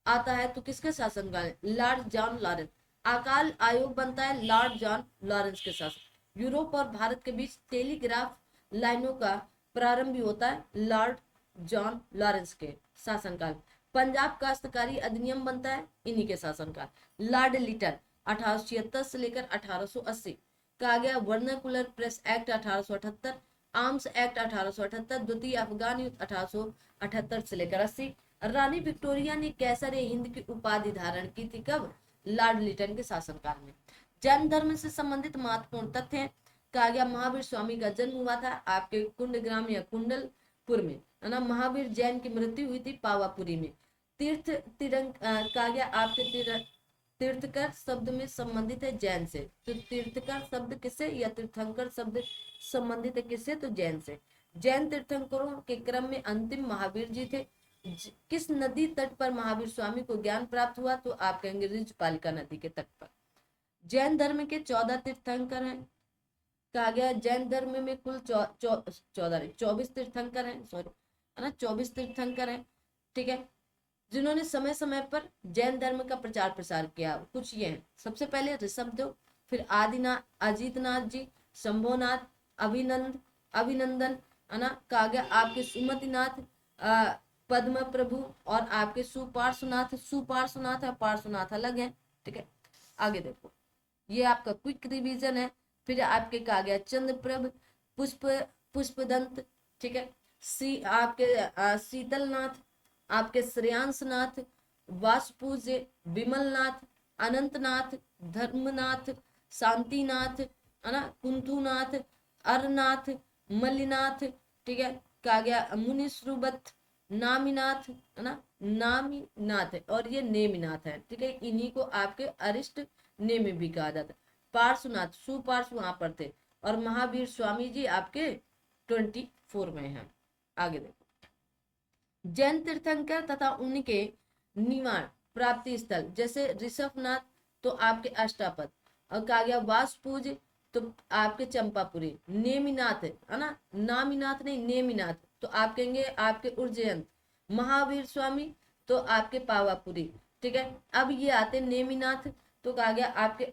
आता है तो किसके शासनकाल? Lord John Lawrence. अकाल आयोग बनता है लॉर्ड जॉन लॉरेंस के शासन। यूरोप और भारत के बीच टेलीग्राफ लाइनों का प्रारंभ भी होता है लॉर्ड जॉन लॉरेंस के शासनकाल। पंजाब काश्तकारी अधिनियम बनता है इन्हीं के शासनकाल। लॉर्ड लिटन 1876 से लेकर 1880 का गया। Vernacular press act 1878, arms act 1878, द्वितीय अफगान युद्ध 1878 से लेकर 80। रानी विक्टोरिया ने कैसर हिंद की उपाधि धारण की थी कब? लॉर्ड लिटन के शासनकाल में। जैन धर्म से संबंधित महत्वपूर्ण तथ्य है। कहा गया महावीर स्वामी का जन्म हुआ था आपके कुंडग्राम या कुंडलपुर में, है ना। महावीर जैन की मृत्यु हुई थी पावापुरी में। कहा गया आपके तीर्थकर शब्द में संबंधित है जैन से। तो तीर्थकर शब्द किससे या तीर्थंकर शब्द संबंधित है किससे? तो जैन से। जैन तीर्थंकरों के क्रम में अंतिम महावीर जी थे। किस नदी तट पर महावीर स्वामी को ज्ञान प्राप्त हुआ? तो आप कहेंगे रिजपालिका नदी के तट पर। जैन धर्म के 14 तीर्थंकर हैं। कहा गया जैन धर्म में कुल 24 तीर्थंकर हैं, सॉरी, है ना, 24 तीर्थंकर हैं। ठीक है, जिन्होंने समय समय पर जैन धर्म का प्रचार प्रसार किया। कुछ ये हैं। सबसे पहले ऋषभदेव, फिर अजीतनाथ जी, शंभोनाथ, अभिनंदन, है ना। कहा गया आपके सुमतिनाथ, पद्म प्रभु और आपके सुपार्श्वनाथ है, पार्श्वनाथ अलग है। ठीक है, आगे देखो, ये आपका क्विक रिवीजन है। फिर आपके कहा गया चंद्रप्रभ, पुष्पदंत, ठीक है, आपके शीतलनाथ, आपके श्रेयांसनाथ, वासुपूज्य, विमलनाथ, अनंतनाथ, धर्मनाथ, शांतिनाथ, है ना, कुंथुनाथ, अरनाथ, मल्लिनाथ। ठीक है, कहा गया मुनिश्रुबत, नामीनाथ है ना, नामीनाथ है और ये नेमिनाथ है, ठीक है। इन्हीं को आपके अरिष्ट नेमि भी कहा जाता है। पार्श्वनाथ, सुपार्श्व वहां पर थे। और महावीर स्वामी जी आपके 24 में हैं। आगे देखो, जैन तीर्थंकर तथा उनके निवाण प्राप्ति स्थल जैसे ऋषभनाथ तो आपके अष्टापद, और कहा गया वासपूज तो आपके चंपापुरी, नेमिनाथ है ना, नामीनाथ नहीं नेमिनाथ तो आप कहेंगे आपके उज्जैन, महावीर स्वामी तो आपके पावापुरी, ठीक है। अब ये आते नेमिनाथ तो कहा गया आपके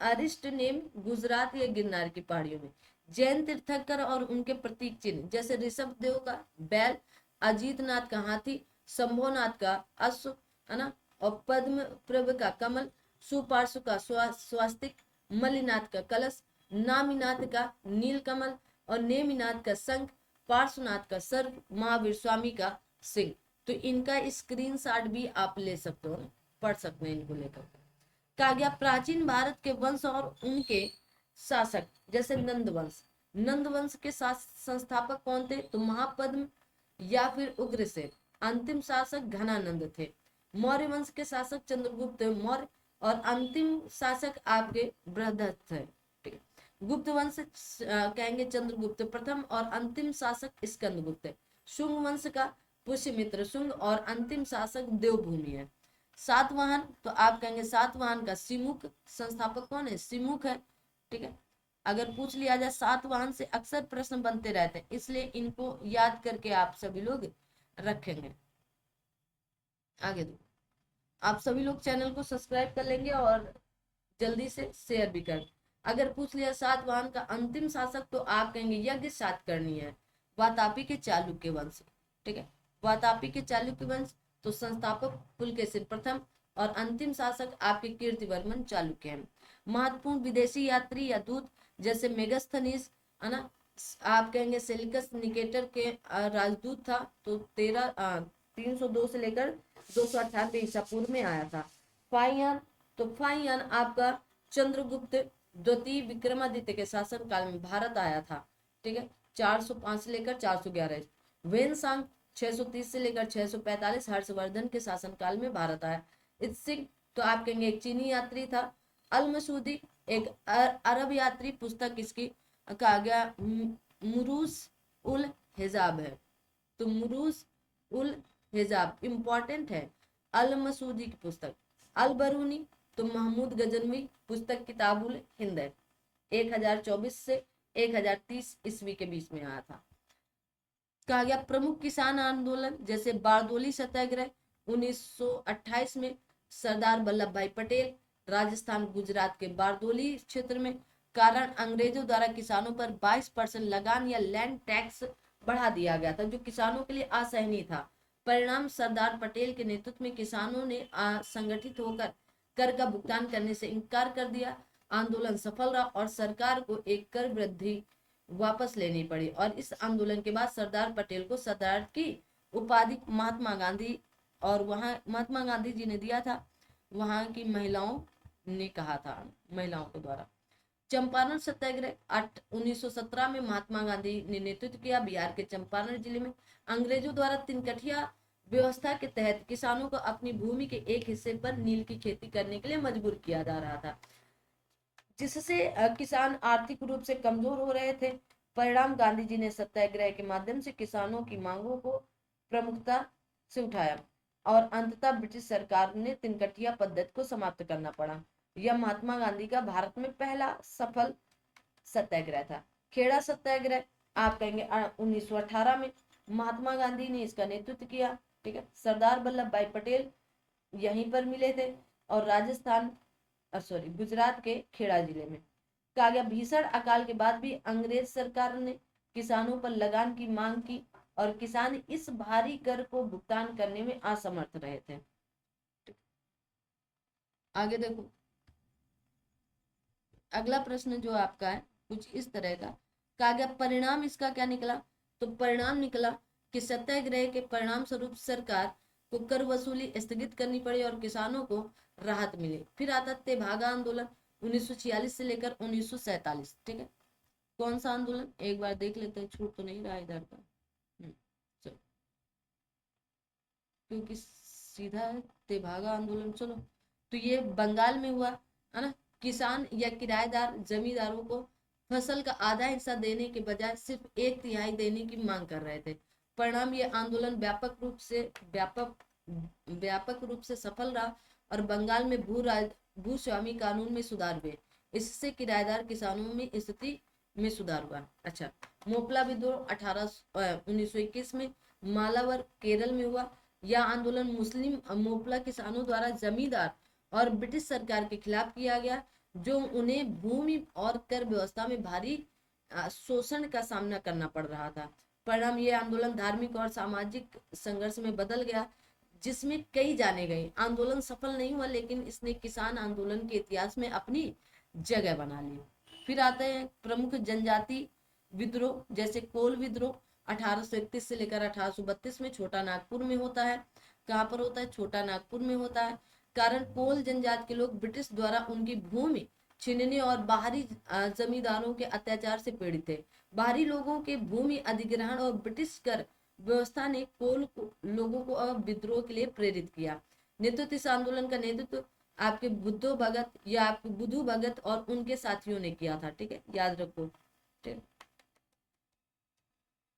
अरिष्ट नेम गुजरात या गिरनार की पहाड़ियों में। जैन तीर्थंकर और उनके प्रतीक चिन्ह जैसे ऋषभ देव का बैल, अजीत नाथ का हाथी, शंभोनाथ का अश्व है ना, और पद्म प्रभ का कमल, सुपार्श्व का स्वास्तिक, मलिनाथ का कलश, नामीनाथ का नील कमल और नेमिनाथ का शंख, पार्श्वनाथ का सर्प, महावीर स्वामी का सिंह। तो इनका स्क्रीनशॉट भी आप ले सकते हो, पढ़ सकते हैं इनको लेकर। कहा गया प्राचीन भारत के वंश और उनके शासक जैसे नंद वंश, नंद वंश के संस्थापक कौन थे तो महापद्म या फिर उग्रसेन, अंतिम शासक घनानंद थे। मौर्य वंश के शासक चंद्रगुप्त मौर्य और अंतिम शासक आपके बृहदत्त थे, ठीक है। गुप्त वंश कहेंगे चंद्रगुप्त प्रथम और अंतिम शासक स्कंदगुप्त। शुंग वंश का पुष्यमित्र शुंग और अंतिम शासक देवभूमि है। सातवाहन तो आप कहेंगे सातवाहन का सिमुख, संस्थापक कौन है सिमुख है, ठीक है। अगर पूछ लिया जाए सातवाहन से अक्सर प्रश्न बनते रहते हैं, इसलिए इनको याद करके आप सभी लोग रखेंगे। आगे दो, आप सभी लोग चैनल को सब्सक्राइब कर लेंगे और जल्दी से शेयर भी कर। अगर पूछ लिया सातवाहन का अंतिम शासक तो आप कहेंगे यज्ञ सातकर्णी है, वातापी के चालुक्य वंश, ठीक है। वातापी के चालुक्य वंश तो संस्थापक पुलकेशिन प्रथम और अंतिम शासक आपके कीर्तिवर्मन चालुक्य हैं। महत्वपूर्ण विदेशी यात्री या दूत जैसे मेगास्थनीज है ना, आप कहेंगे सेल्यूकस निकेटर के राजदूत था तो 302 से लेकर 298 ईसा पूर्व में आया था। फाइयान तो फाइयान आपका चंद्रगुप्त द्वितीय विक्रमादित्य के शासन काल में भारत आया था, ठीक है, 405 से लेकर 411। वेनसांग 630 से लेकर 645 हर्षवर्धन के शासनकाल में भारत आया। इत्सिंग तो आप कहेंगे एक चीनी यात्री था। अल मसूदी एक अरब यात्री, पुस्तक इसकी कहा गया मुरूस उल हिजाब है, तो मुरूस उल हिजाब इंपॉर्टेंट है अल मसूदी की पुस्तक। अल बरूनी तो महमूद गजनवी, पुस्तक किताबुल हिंद है, 1024 से 1030 ईस्वी के बीच में आया था। कहा गया प्रमुख किसान आंदोलन जैसे बारदोली सत्याग्रह 1928 में, सरदार वल्लभ भाई पटेल राजस्थान गुजरात के बारदोली क्षेत्र में, कारण अंग्रेजों द्वारा किसानों पर 22% लगान या लैंड टैक्स बढ़ा दिया गया था जो किसानों के लिए असहनीय था। परिणाम सरदार पटेल के नेतृत्व में किसानों ने संगठित होकर कर का भुगतान करने से इनकार कर दिया। आंदोलन सफल रहा और सरकार को एक कर वृद्धि वापस लेनी पड़ी और इस आंदोलन के बाद सरदार पटेल को सरदार की उपाधि महात्मा गांधी और वहां महात्मा गांधी जी ने दिया था, वहां की महिलाओं ने कहा था, महिलाओं के द्वारा। चंपारण सत्याग्रह 1917 में महात्मा गांधी ने नेतृत्व किया। बिहार के चंपारण जिले में अंग्रेजों द्वारा तिनकठिया व्यवस्था के तहत किसानों को अपनी भूमि के एक हिस्से पर नील की खेती करने के लिए मजबूर किया जा रहा था, जिससे किसान आर्थिक रूप से कमजोर हो रहे थे। परिणाम गांधी जी ने सत्याग्रह के माध्यम से किसानों की मांगों को प्रमुखता से उठाया और अंततः ब्रिटिश सरकार ने तिनकठिया पद्धति को समाप्त करना पड़ा। यह महात्मा गांधी का भारत में पहला सफल सत्याग्रह था। खेड़ा सत्याग्रह आप कहेंगे 1918 में महात्मा गांधी ने इसका नेतृत्व किया, ठीक है। सरदार वल्लभ भाई पटेल यहीं पर मिले थे और राजस्थान गुजरात के खेड़ा जिले में। कहा गया भीषण अकाल के बाद भी अंग्रेज सरकार ने किसानों पर लगान की मांग की और किसान इस भारी कर को भुगतान करने में असमर्थ रहे थे। आगे देखो, अगला प्रश्न जो आपका है कुछ इस तरह का। कहा गया परिणाम इसका क्या निकला, तो परिणाम निकला कि सत्याग्रह के परिणाम स्वरूप सरकार को कर वसूली स्थगित करनी पड़ी और किसानों को राहत मिली। फिर आता तेभागा आंदोलन 1946 से लेकर 1947, ठीक है। कौन सा आंदोलन एक बार देख लेते हैं, छूट तो नहीं रहा इधर का। चलो, क्योंकि सीधा तेभागा आंदोलन, चलो। तो ये बंगाल में हुआ, है ना। किसान या किराएदार जमींदारों को फसल का आधा हिस्सा देने के बजाय सिर्फ एक तिहाई देने की मांग कर रहे थे। परिणाम, ये आंदोलन व्यापक व्यापक रूप से सफल रहा और बंगाल में भूस्वामी कानून में सुधार हुए। इससे किराएदार किसानों में स्थिति में सुधार हुआ। अच्छा, मोपला विद्रोह 1921 में मालावर केरल में हुआ। यह आंदोलन मुस्लिम मोपला किसानों द्वारा जमींदार और ब्रिटिश सरकार के खिलाफ किया गया, जो उन्हें भूमि और कर व्यवस्था में भारी शोषण का सामना करना पड़ रहा था। परिणाम, ये आंदोलन धार्मिक और सामाजिक संघर्ष में बदल गया, जिसमें कई जाने गए। आंदोलन सफल नहीं हुआ, लेकिन इसने किसान आंदोलन के इतिहास में अपनी जगह बना ली। फिर आते हैं प्रमुख जनजाति विद्रोह, जैसे कोल विद्रोह 1831 से लेकर 1832 में छोटा नागपुर में होता है। कहाँ पर होता है? छोटा नागपुर में होता है। कारण, कोल जनजाति के लोग ब्रिटिश द्वारा उनकी भूमि छीनने और बाहरी जमींदारों के अत्याचार से पीड़ित थे। बाहरी लोगों के भूमि अधिग्रहण और ब्रिटिश कर व्यवस्था ने लोगों को विद्रोह के लिए प्रेरित किया। नेतृत्व, इस आंदोलन का नेतृत्व आपके बुद्धो भगत या आपके बुद्धू भगत और उनके साथियों ने किया था। ठीक है, याद रखो। ठीक,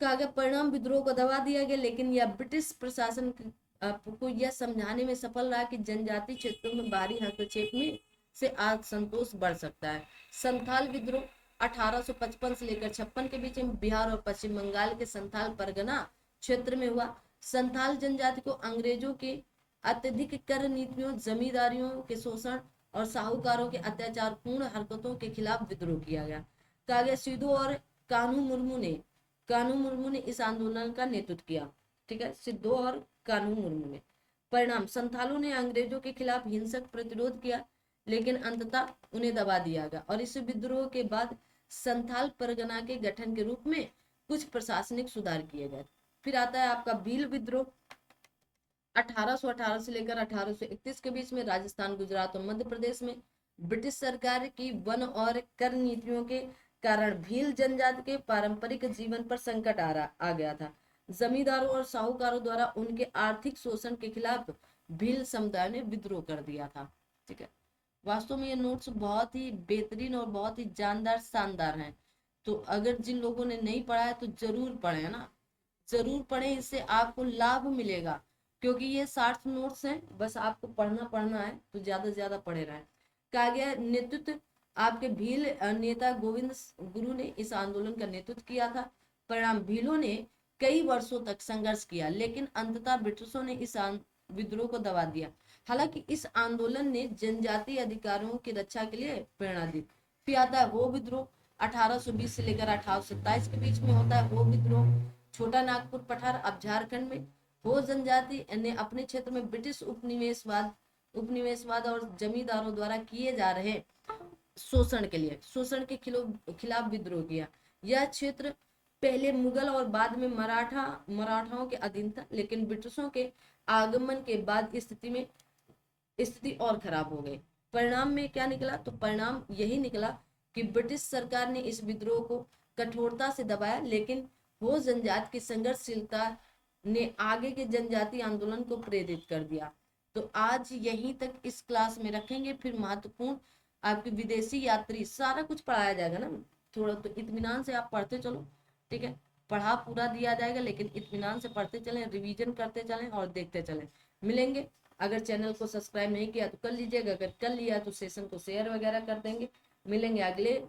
कहा गया परिणाम, विद्रोह को दबा दिया गया, लेकिन यह ब्रिटिश प्रशासन को यह समझाने में सफल रहा कि जनजातीय क्षेत्रों में बाहरी हस्तक्षेप में से असंतोष बढ़ सकता है। संथाल विद्रोह 1855 से लेकर 56 के बीच में बिहार और पश्चिम बंगाल के संथाल परगना क्षेत्र में हुआ। संथाल जनजाति को अंग्रेजों के अत्यधिक कर नीतियों, जमींदारियों के शोषण और साहूकारों के अत्याचारपूर्ण हरकतों के खिलाफ विद्रोह किया गया। कहा गया सिद्धू और कानू मुर्मू ने इस आंदोलन का नेतृत्व किया। ठीक है, सिद्धू और कानू मुर्मू ने। परिणाम, संथालों ने अंग्रेजों के खिलाफ हिंसक प्रतिरोध किया, लेकिन अंततः उन्हें दबा दिया गया और इस विद्रोह के बाद संथाल परगना के गठन के रूप में कुछ प्रशासनिक सुधार किए गए। फिर आता है आपका भील विद्रोह 1818 से लेकर 1831 के बीच में राजस्थान, गुजरात और मध्य प्रदेश में ब्रिटिश सरकार की वन और कर नीतियों के कारण भील जनजाति के पारंपरिक जीवन पर संकट आ गया था। जमींदारों और साहूकारों द्वारा उनके आर्थिक शोषण के खिलाफ भील समुदाय ने विद्रोह कर दिया था। ठीक है, वास्तव में ये नोट्स बहुत ही बेहतरीन और बहुत ही जानदार शानदार हैं। तो अगर जिन लोगों ने नहीं पढ़ा है तो जरूर पढ़े, है ना, जरूर पढ़े, इससे आपको लाभ मिलेगा। क्योंकि ये 60 नोट्स हैं, बस आपको पढ़ना है, तो ज्यादा से ज्यादा पढ़े रहें। कहा गया नेतृत्व, आपके भील नेता गोविंद गुरु ने इस आंदोलन का नेतृत्व किया था। परिणाम, भीलों ने कई वर्षों तक संघर्ष किया, लेकिन अंततः ब्रिटिशों ने इस विद्रोह को दबा दिया। हालांकि इस आंदोलन ने जनजातीय अधिकारों की रक्षा के लिए प्रेरणा दी। फिर आता है हो विद्रोह 1820 से लेकर 1827 के बीच में होता है हो विद्रोह। छोटा नागपुर पठार अब झारखंड में। हो जनजाति ने अपने क्षेत्र में ब्रिटिश उपनिवेशवाद और जमींदारों द्वारा किए जा रहे शोषण के खिलाफ विद्रोह किया। यह क्षेत्र पहले मुगल और बाद में मराठाओं के अधीन था, लेकिन ब्रिटिशों के आगमन के बाद स्थिति और खराब हो गई। परिणाम में क्या निकला? तो परिणाम यही निकला कि ब्रिटिश सरकार ने इस विद्रोह को कठोरता से दबाया, लेकिन हो जनजाति की संघर्षशीलता ने आगे के जनजातीय आंदोलन को प्रेरित कर दिया। तो आज यहीं तक इस क्लास में रखेंगे, फिर महत्वपूर्ण आपके विदेशी यात्री सारा कुछ पढ़ाया जाएगा ना। थोड़ा तो इत्मीनान से आप पढ़ते चलो, ठीक है, पढ़ा पूरा दिया जाएगा, लेकिन इत्मीनान से पढ़ते चलें, रिवीजन करते चलें और देखते चलें। मिलेंगे, अगर चैनल को सब्सक्राइब नहीं किया तो कर लीजिएगा, अगर कर लिया तो सेशन को शेयर वगैरह कर देंगे। मिलेंगे अगले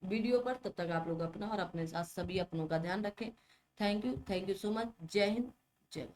वीडियो पर, तब तक आप लोग अपना और अपने साथ सभी अपनों का ध्यान रखें। Thank you so much. जय हिंद, जय भारत।